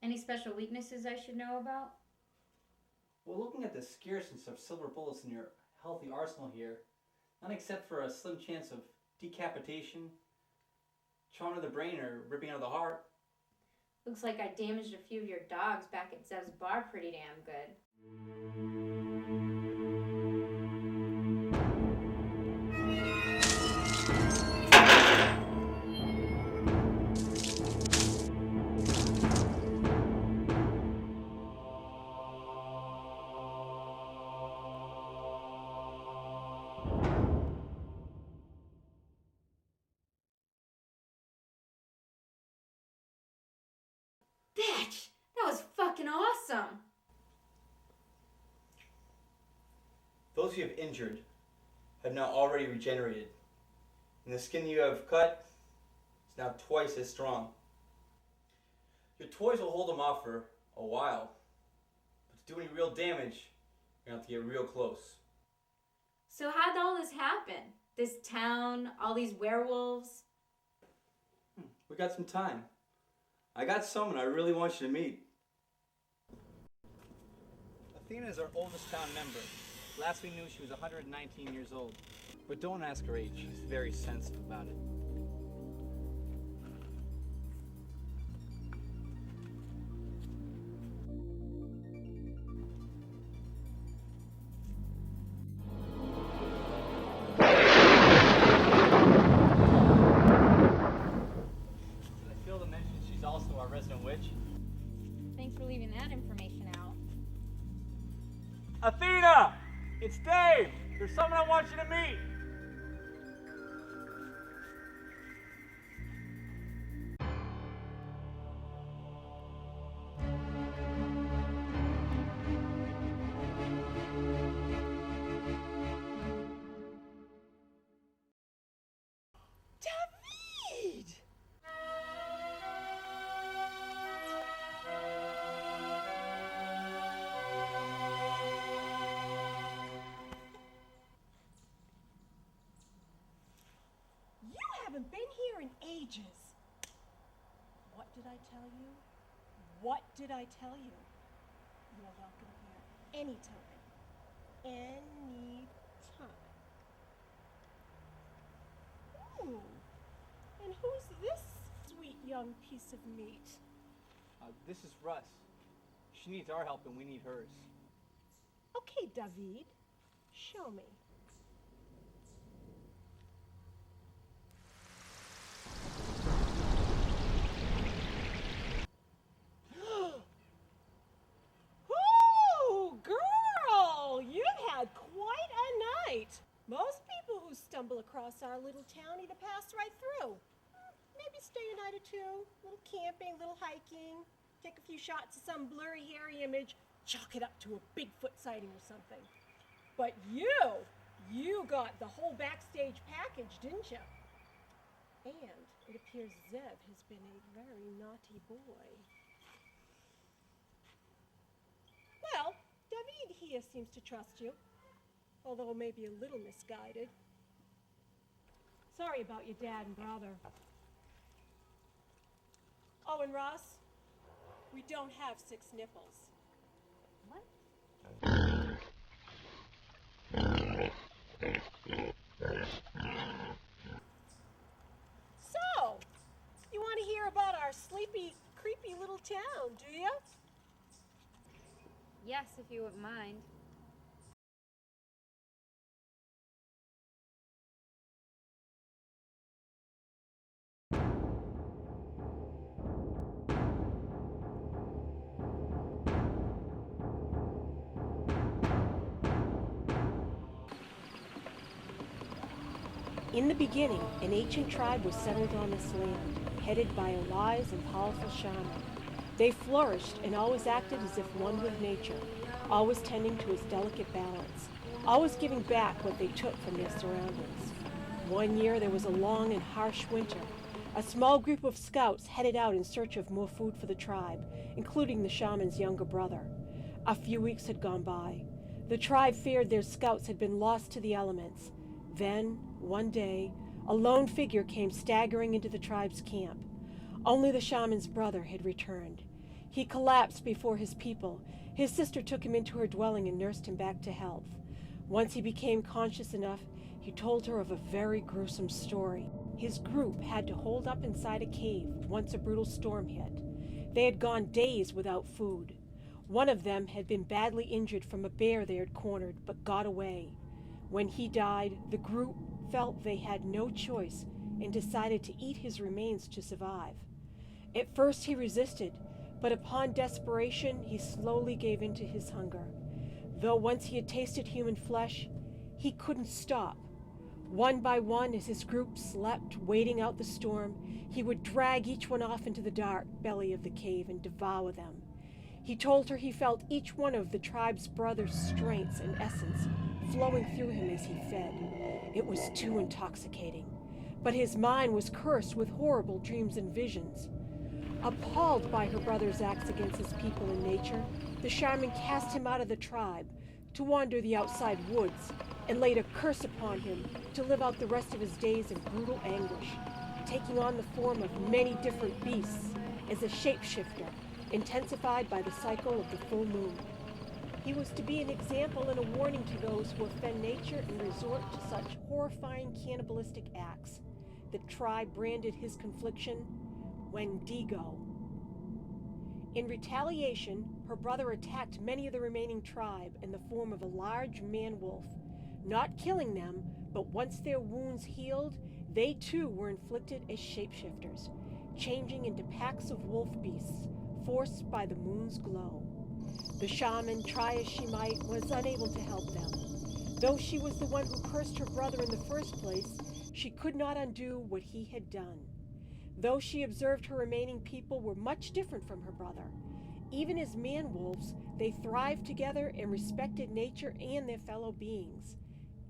Speaker 12: Any special weaknesses I should know about?
Speaker 6: Well, looking at the scarceness of silver bullets in your healthy arsenal here, not except for a slim chance of decapitation, trauma to the brain, or ripping out of the heart.
Speaker 12: Looks like I damaged a few of your dogs back at Zev's bar pretty damn good. Bitch! That was fucking awesome!
Speaker 6: Those you have injured have now already regenerated, and the skin you have cut is now twice as strong. Your toys will hold them off for a while, but to do any real damage, you're going to have to get real close.
Speaker 12: So how'd all this happen? This town, all these werewolves?
Speaker 6: We got some time. I got someone I really want you to meet. Athena is our oldest town member. Last we knew she was 119 years old. But don't ask her age, she's very sensitive about it. Did I fail to mention she's also our resident witch?
Speaker 12: Thanks for leaving that information out.
Speaker 6: Athena! It's Dave! There's someone I want you to meet!
Speaker 13: David! You haven't been here in ages. What did I tell you? What did I tell you? You're welcome here anytime. Anytime. Ooh. And who's this sweet young piece of meat?
Speaker 6: This is Russ. She needs our help and we need hers.
Speaker 13: Okay, David. Show me. Ooh, girl! You've had quite a night. Most people who stumble across across our little town, either pass right through. Maybe stay a night or two, little camping, little hiking, take a few shots of some blurry, hairy image, chalk it up to a Bigfoot sighting or something. But you got the whole backstage package, didn't you? And it appears Zev has been a very naughty boy. Well, David here seems to trust you, although maybe a little misguided. Sorry about your dad and brother. Oh, and Ross, we don't have 6 nipples.
Speaker 12: What?
Speaker 13: So, you want to hear about our sleepy, creepy little town, do you?
Speaker 12: Yes, if you wouldn't mind.
Speaker 13: In the beginning, an ancient tribe was settled on this land, headed by a wise and powerful shaman. They flourished and always acted as if one with nature, always tending to its delicate balance, always giving back what they took from their surroundings. One year there was a long and harsh winter. A small group of scouts headed out in search of more food for the tribe, including the shaman's younger brother. A few weeks had gone by. The tribe feared their scouts had been lost to the elements. Then, one day, a lone figure came staggering into the tribe's camp. Only the shaman's brother had returned. He collapsed before his people. His sister took him into her dwelling and nursed him back to health. Once he became conscious enough, he told her of a very gruesome story. His group had to hold up inside a cave once a brutal storm hit. They had gone days without food. One of them had been badly injured from a bear they had cornered, but got away. When he died, the group felt they had no choice and decided to eat his remains to survive. At first he resisted, but upon desperation, he slowly gave in to his hunger. Though once he had tasted human flesh, he couldn't stop. One by one, as his group slept, waiting out the storm, he would drag each one off into the dark belly of the cave and devour them. He told her he felt each one of the tribe's brothers' strengths and essence flowing through him as he fed. It was too intoxicating. But his mind was cursed with horrible dreams and visions. Appalled by her brother's acts against his people and nature, the shaman cast him out of the tribe to wander the outside woods and laid a curse upon him to live out the rest of his days in brutal anguish, taking on the form of many different beasts as a shapeshifter, intensified by the cycle of the full moon. He was to be an example and a warning to those who offend nature and resort to such horrifying cannibalistic acts. The tribe branded his confliction Wendigo. In retaliation, her brother attacked many of the remaining tribe in the form of a large man-wolf, not killing them, but once their wounds healed, they too were inflicted as shapeshifters, changing into packs of wolf beasts, forced by the moon's glow. The shaman, try as she might, was unable to help them. Though she was the one who cursed her brother in the first place, she could not undo what he had done. Though she observed her remaining people were much different from her brother. Even as man-wolves, they thrived together and respected nature and their fellow beings,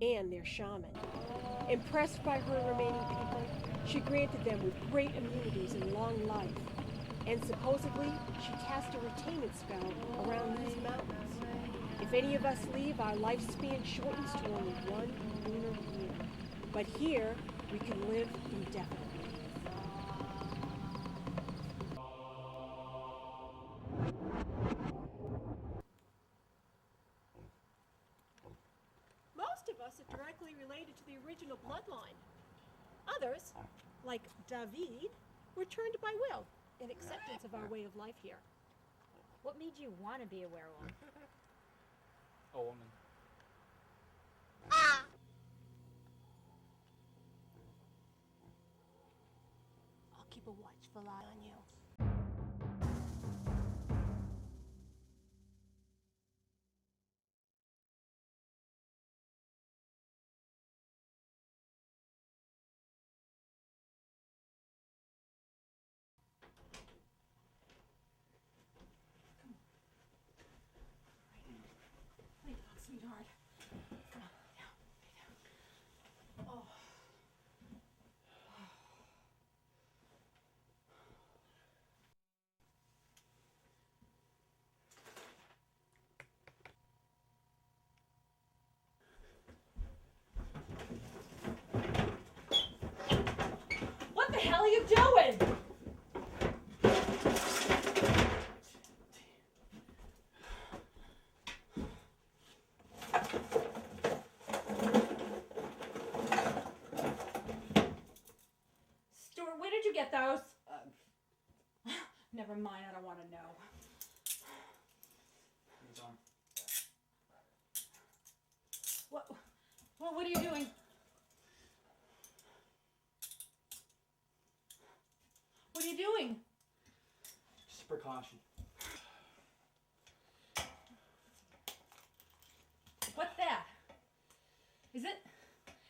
Speaker 13: and their shaman. Impressed by her remaining people, she granted them with great immunities and long life, and supposedly she cast a retainment spell around these mountains. If any of us leave, our lifespan shortens to only 1 lunar year. But here, we can live indefinitely. Most of us are directly related to the original bloodline. Others, like David, were turned by will in acceptance of our way of life here.
Speaker 12: What made you want to be a werewolf?
Speaker 6: A woman.
Speaker 13: I'll keep a watchful eye on you.
Speaker 3: Never mind, I don't want to know. What are you doing? What are you doing?
Speaker 6: Just a precaution.
Speaker 3: What's that? Is that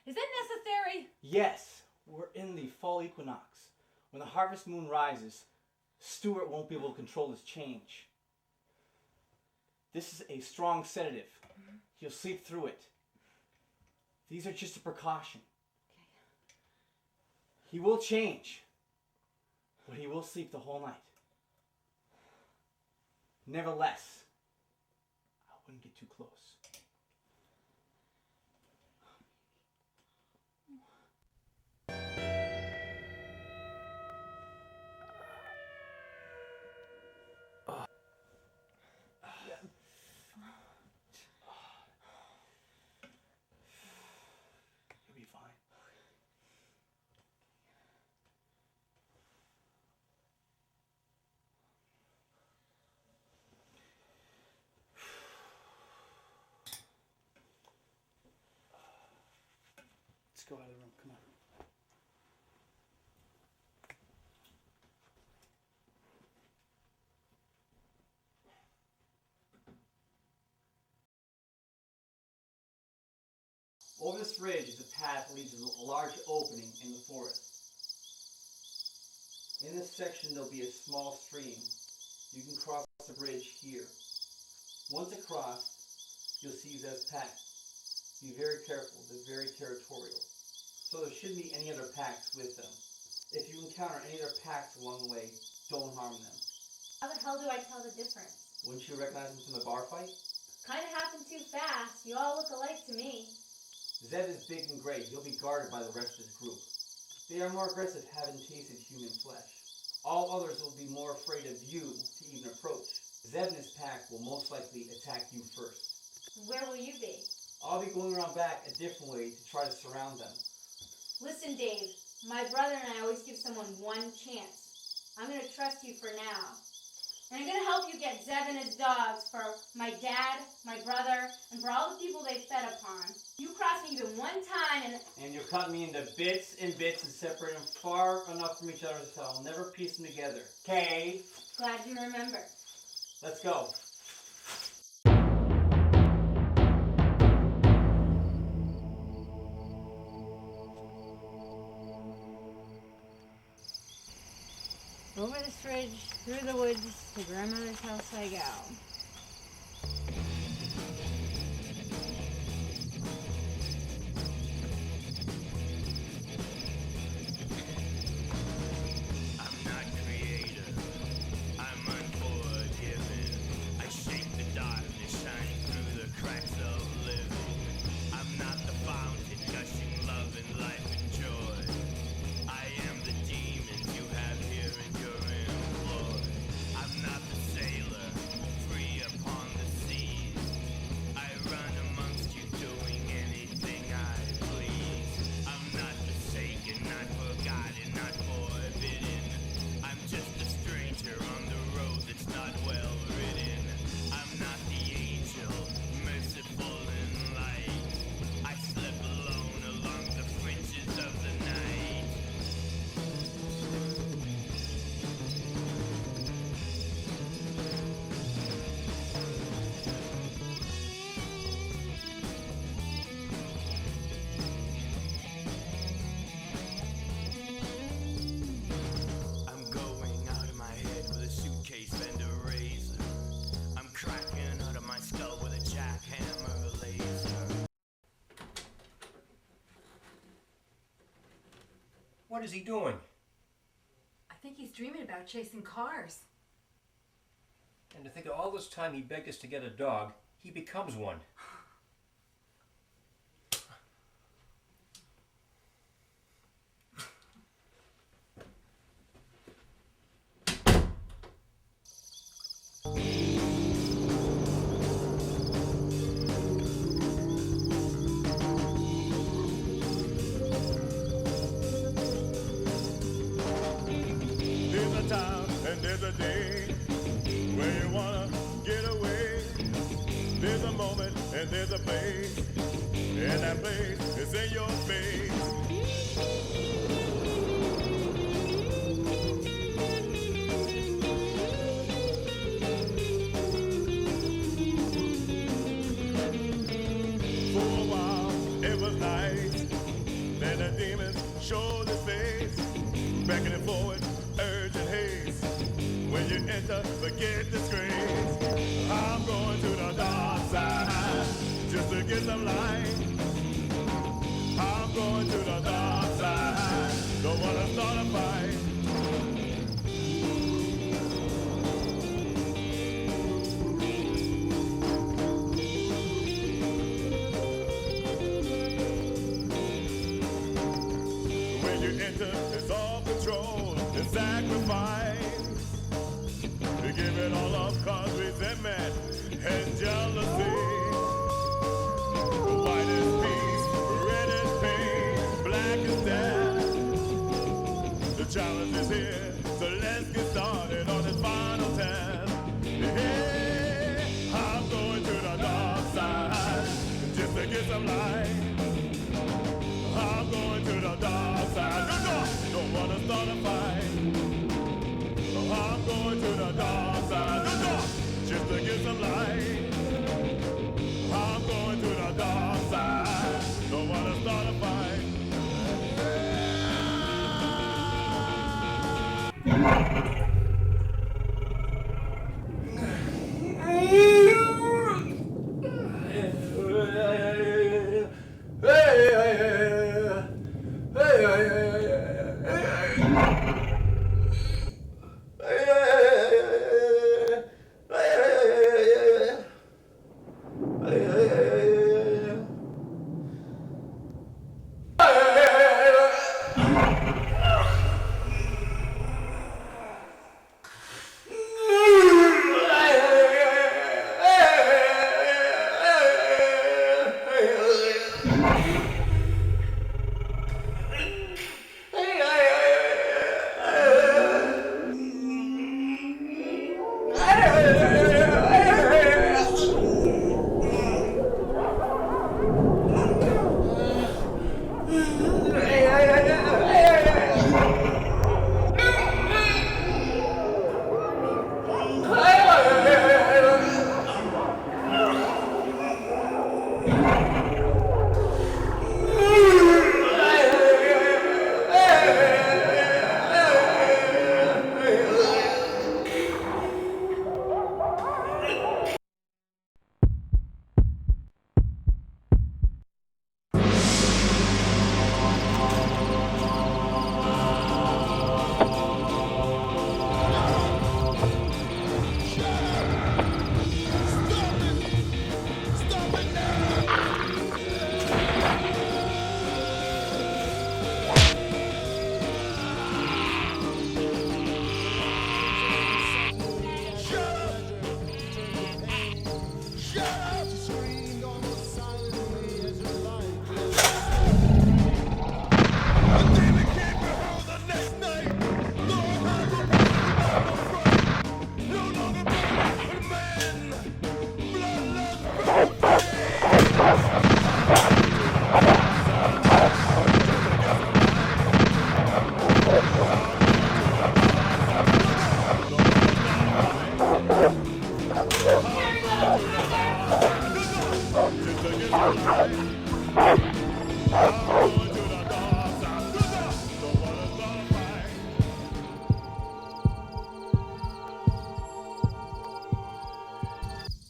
Speaker 3: necessary?
Speaker 6: Yes, we're in the fall equinox. When the harvest moon rises, Stuart won't be able to control his change. This is a strong sedative. He'll sleep through it. These are just a precaution.
Speaker 3: Okay.
Speaker 6: He will change, but he will sleep the whole night. Nevertheless, I wouldn't get too close. You'll be fine. Let's go out of the room. Come on. Over this ridge is a path that leads to a large opening in the forest. In this section there'll be a small stream. You can cross the bridge here. Once across, you'll see Zev's pack. Be very careful, they're very territorial. So there shouldn't be any other packs with them. If you encounter any other packs along the way, don't harm them.
Speaker 9: How the hell do I tell the difference?
Speaker 6: Wouldn't you recognize them from the bar fight?
Speaker 9: Kinda happened too fast. You all look alike to me.
Speaker 6: Zev is big and great. He'll be guarded by the rest of his group. They are more aggressive having tasted human flesh. All others will be more afraid of you to even approach. Zev and his pack will most likely attack you first.
Speaker 9: Where will you be?
Speaker 6: I'll be going around back a different way to try to surround them.
Speaker 9: Listen, Dave. My brother and I always give someone one chance. I'm gonna trust you for now. And I'm gonna help you get Zev and his dogs for my dad, my brother, and for all the people they fed upon. You cross me even one time
Speaker 6: And you'll cut me into bits and separate them far enough from each other so I'll never piece them together. Okay?
Speaker 9: Glad you remember.
Speaker 6: Let's go.
Speaker 9: Over this ridge, through the woods, to grandmother's house I go.
Speaker 14: I'm not creative. I'm unforgiving. I shake the darkness shining through the cracks of living. I'm not the fountain gushing love and life and joy. I am the demons you have here in your employ. I'm not the sailor, free upon the seas. I run amongst you doing anything I please. I'm not forsaken, not forgotten, not forbidden. I'm just a stranger on the road that's not well ridden. I'm not the angel, merciful and light. I slip alone along the fringes of the night. I'm going out of my head with a suitcase and a razor. I'm cracking out of my skull with a jackhammer laser.
Speaker 4: What is he doing?
Speaker 3: I think he's dreaming about chasing cars.
Speaker 4: And to think of all this time he begged us to get a dog, he becomes one.
Speaker 10: In the
Speaker 14: a time and there's a day where you wanna get away. There's a moment and there's a place, and that place is in your face. For a while it was nice, then the demons showed his face, backing and forward, urgent haste. When you enter, forget disgrace. I'm going to the dark side just to get some light. I'm going to the dark side, don't wanna start a fight. When you enter, it's all control and sacrifice. We give it all up cause resentment and jealousy. White is peace, red is pain, black is death. The challenge is here, so let's get started on this final test. Yeah, I'm going to the dark side just to get some light. I'm going to the dark side, don't wanna start a fight. I'm going to the dark side, just to get some light. I'm going to the dark side, don't wanna start a fight.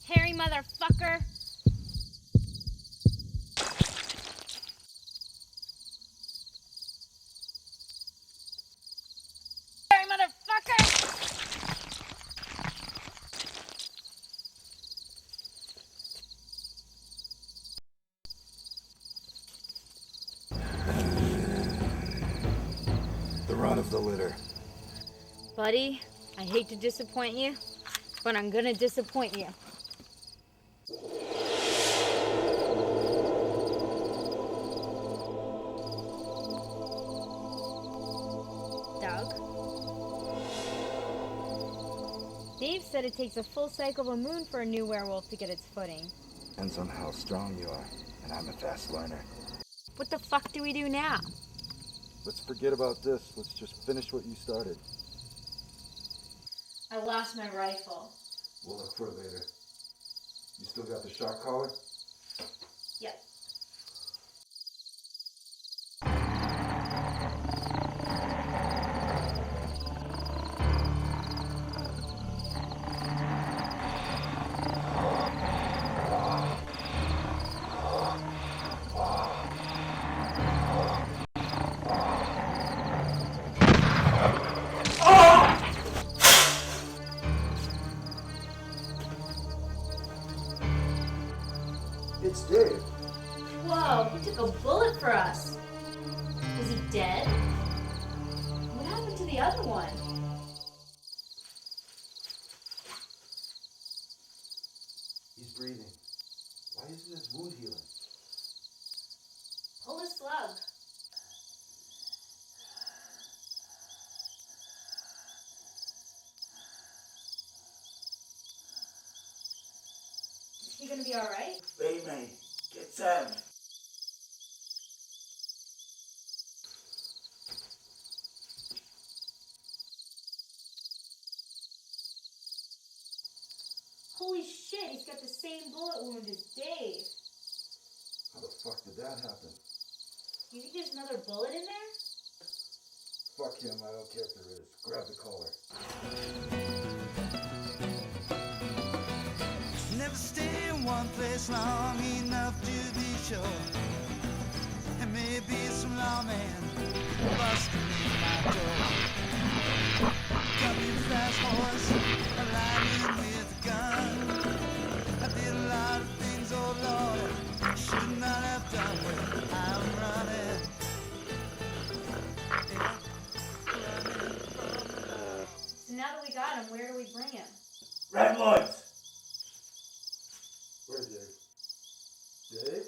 Speaker 9: Harry, motherfucker! Harry, motherfucker!
Speaker 15: The run of the litter.
Speaker 9: Buddy, I hate to disappoint you, but I'm gonna disappoint you. Doug? Dave said it takes a full cycle of a moon for a new werewolf to get its footing.
Speaker 15: Depends on how strong you are, and I'm a fast learner.
Speaker 9: What the fuck do we do now?
Speaker 8: Let's forget about this. Let's just finish what you started.
Speaker 9: I lost my rifle.
Speaker 8: We'll look for it later. You still got the shock collar?
Speaker 9: Yep.
Speaker 8: It's Dave.
Speaker 9: Whoa, he took a bullet for us. Is he dead? What happened to the other one?
Speaker 8: He's breathing. Why isn't his wound healing?
Speaker 9: Pull the slug. Is he gonna be alright?
Speaker 15: Leave me. Get Sam.
Speaker 9: Holy shit, he's got the same bullet wound as Dave.
Speaker 8: How the fuck did that happen?
Speaker 9: You think there's another bullet in there?
Speaker 8: Fuck him, I don't care if there is. Grab the collar.
Speaker 10: Never stay in one place long enough to be sure. And maybe some lawman busting in my door. Coming fast horse, aligning with a gun. I did a lot of things, oh Lord, I should not have done when I'm running.
Speaker 9: So now that we got him, where do we bring him?
Speaker 15: Redwoods!
Speaker 8: Where's Dave? Dave?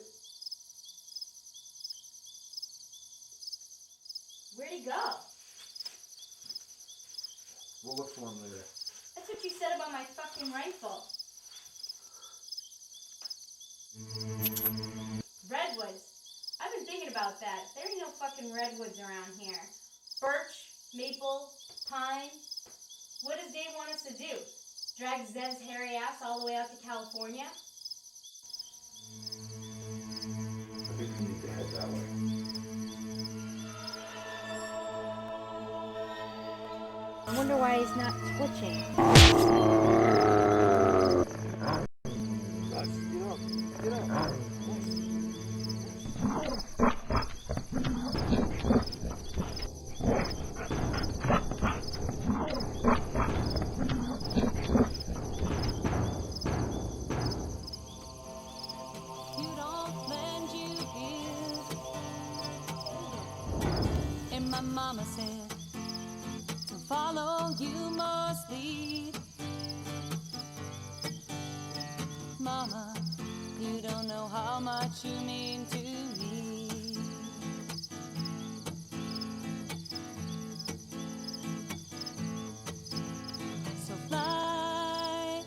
Speaker 9: Where'd he go?
Speaker 8: We'll look for him later.
Speaker 9: That's what you said about my fucking rifle. Redwoods. I've been thinking about that. There ain't no fucking redwoods around here. Birch, maple, pine. What does Dave want us to do? Drag Zev's hairy ass all the way out to California?
Speaker 8: I think we need to head that way.
Speaker 9: I wonder why he's not twitching.
Speaker 8: Guys, get up. Get up.
Speaker 2: You don't lend, you give. And my mama said, to follow you must lead. Mama, you don't know how much you mean to me. So fly,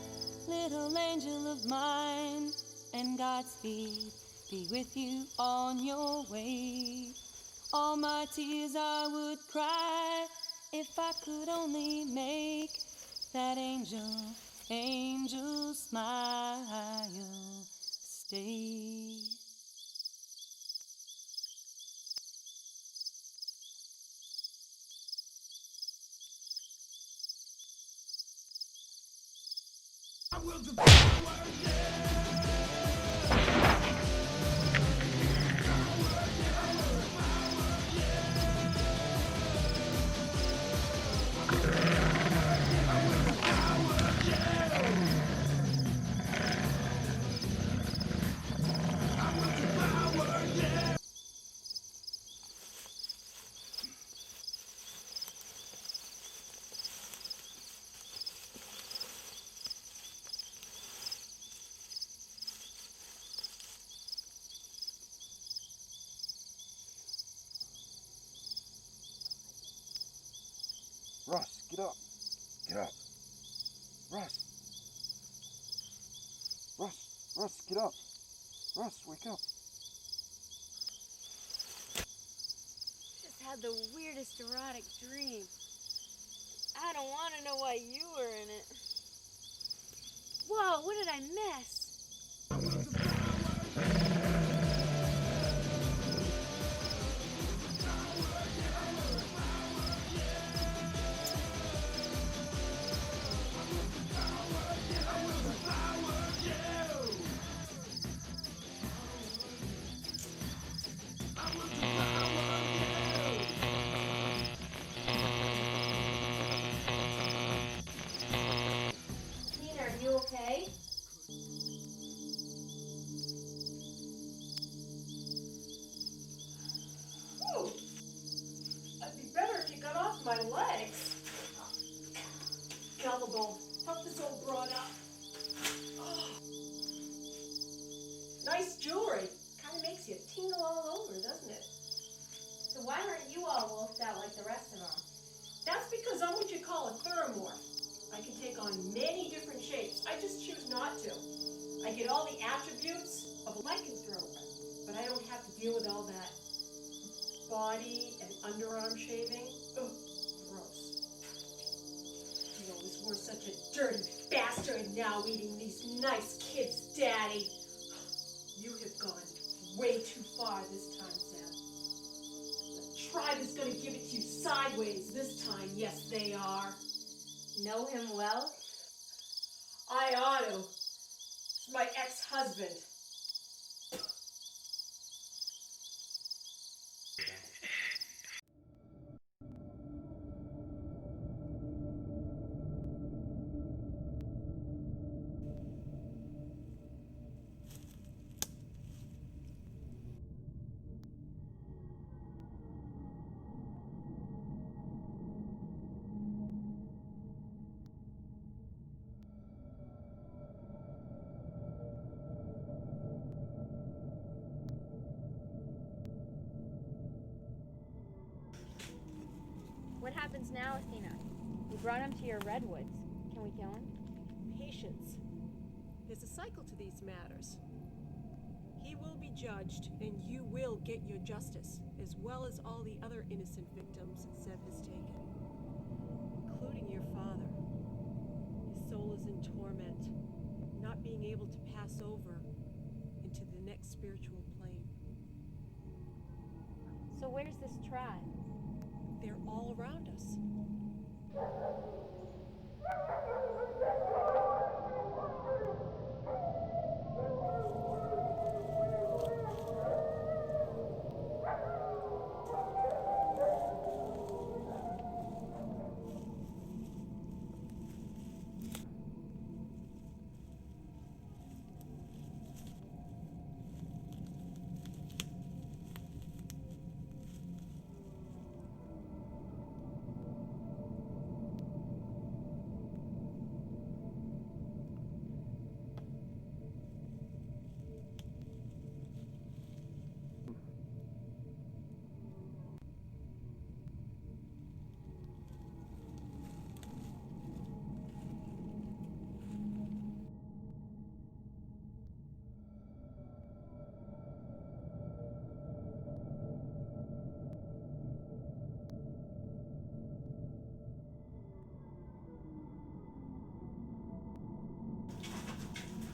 Speaker 2: little angel of mine, and Godspeed be with you on your way. All my tears I would cry if I could only make that angel smile stay.
Speaker 10: I will do
Speaker 8: Russ, get up. Get up. Russ! Russ, get up! Russ, wake up!
Speaker 9: Just had the weirdest erotic dream. I don't want to know why you were in it. Whoa, what did I miss? Tina, are you okay?
Speaker 13: Whew. I'd be better if you got off my legs. Gullible, help this old broad up. Oh. Nice jewelry. Kind of makes you tingle all over, doesn't it?
Speaker 12: So why aren't you all wolfed out like the rest of them?
Speaker 13: That's because I'm what you call a thermorph. I can take on many different shapes. I just choose not to. I get all the attributes of a lycanthrope, but I don't have to deal with all that body and underarm shaving. Ugh, gross. You always were such a dirty bastard, now eating these nice kids, Daddy. You have gone way too far this time, Sam. The tribe is gonna give it to you sideways this time. Yes, they are.
Speaker 12: Know him well?
Speaker 13: I ought to. It's my ex-husband.
Speaker 12: What happens now, Athena? We brought him to your redwoods. Can we kill him?
Speaker 13: Patience. There's a cycle to these matters. He will be judged, and you will get your justice, as well as all the other innocent victims Zev has taken, including your father. His soul is in torment, not being able to pass over into the next spiritual plane.
Speaker 12: So where's this tribe?
Speaker 13: They're all around us.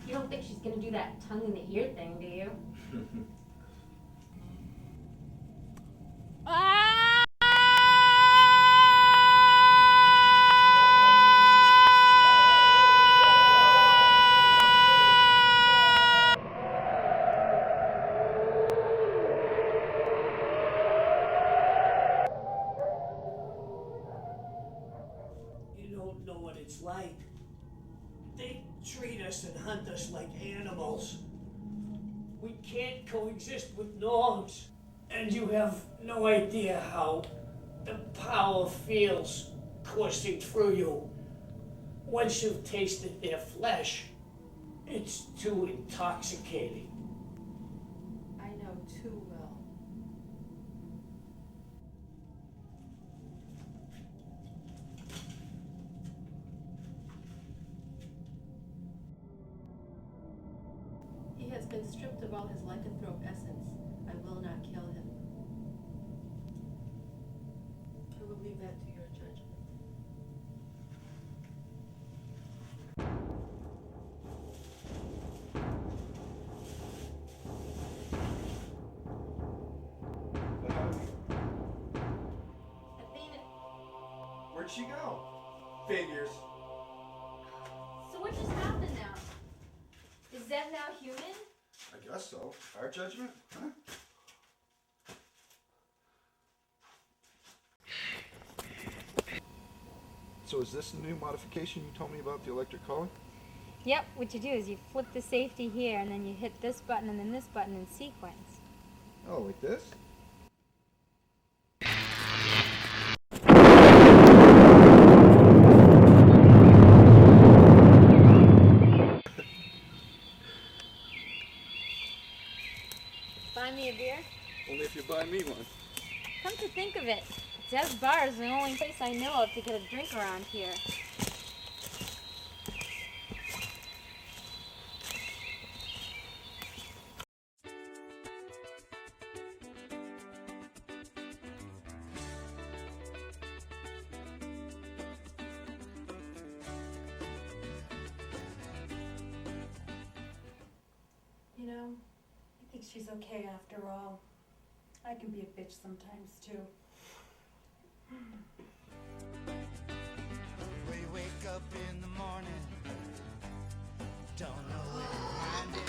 Speaker 12: You don't think she's gonna do that tongue in the ear thing, do you?
Speaker 11: You don't know what it's like. They treat us and hunt us like animals. We can't coexist with norms. And you have no idea how the power feels coursing through you. Once you've tasted their flesh, it's too intoxicating.
Speaker 13: I know too well.
Speaker 16: has been stripped of all his lycanthrope essence. I will not kill him. I will leave that to your judgment.
Speaker 12: Athena.
Speaker 1: Where'd she go? Figures.
Speaker 12: So what just happened now? Is Zev now human?
Speaker 8: I guess so. Our judgment? Huh? So is this the new modification you told me about the electric collar?
Speaker 9: Yep, what you do is you flip the safety here, and then you hit this button and then this button in sequence.
Speaker 8: Oh, like this?
Speaker 9: Buy me a beer?
Speaker 8: Only if you buy me one.
Speaker 9: Come to think of it, Zev's Bar is the only place I know of to get a drink around here.
Speaker 13: You know, I think she's okay after all. I can be a bitch sometimes too.
Speaker 10: We wake up in the morning, don't know where to find it.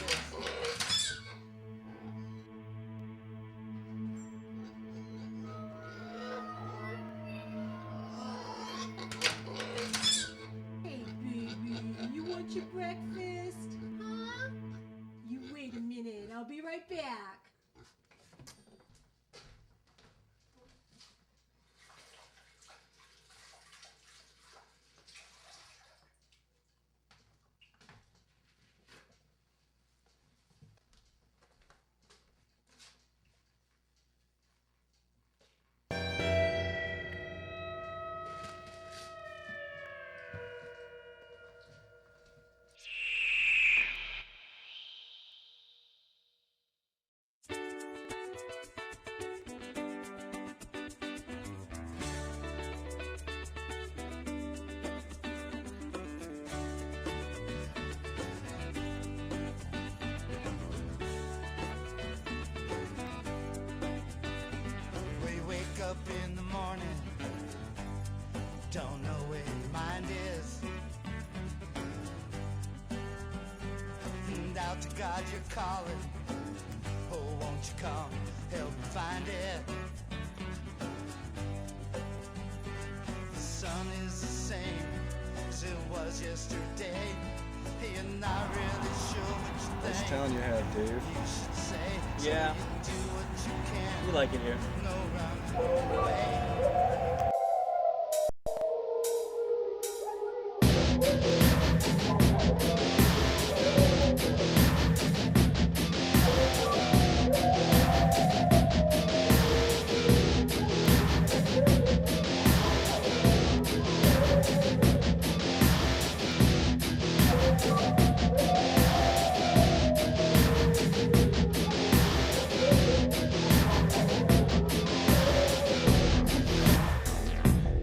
Speaker 13: Hey, baby, you want your breakfast? Huh? You wait a minute, I'll be right back.
Speaker 10: We wake up in the morning, don't know where your mind is. And out to God you're calling, oh won't you come help me find it. The sun is the same as it was yesterday. You're not really sure what you think.
Speaker 17: Which town you have, Dave?
Speaker 10: You should say,
Speaker 17: Yeah.
Speaker 10: so you do what you can.
Speaker 17: We like it here.
Speaker 10: No running away.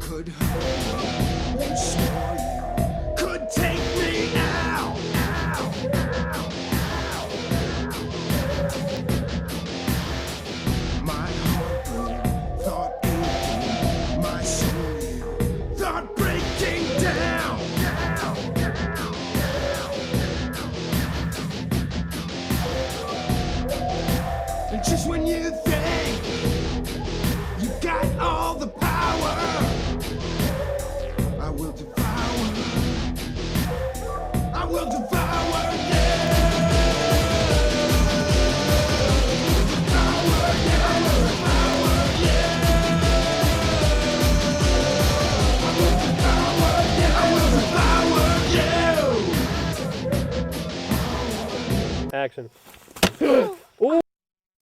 Speaker 14: Could hurt me, swore you could take me out. My heart broke, thought aching, my soul you thought breaking down. And just when you think you got all the power, I will devour. I will devour, yeah. Devour, yeah. I will devour, yeah. I will devour, yeah. I will devour, yeah.
Speaker 18: Action.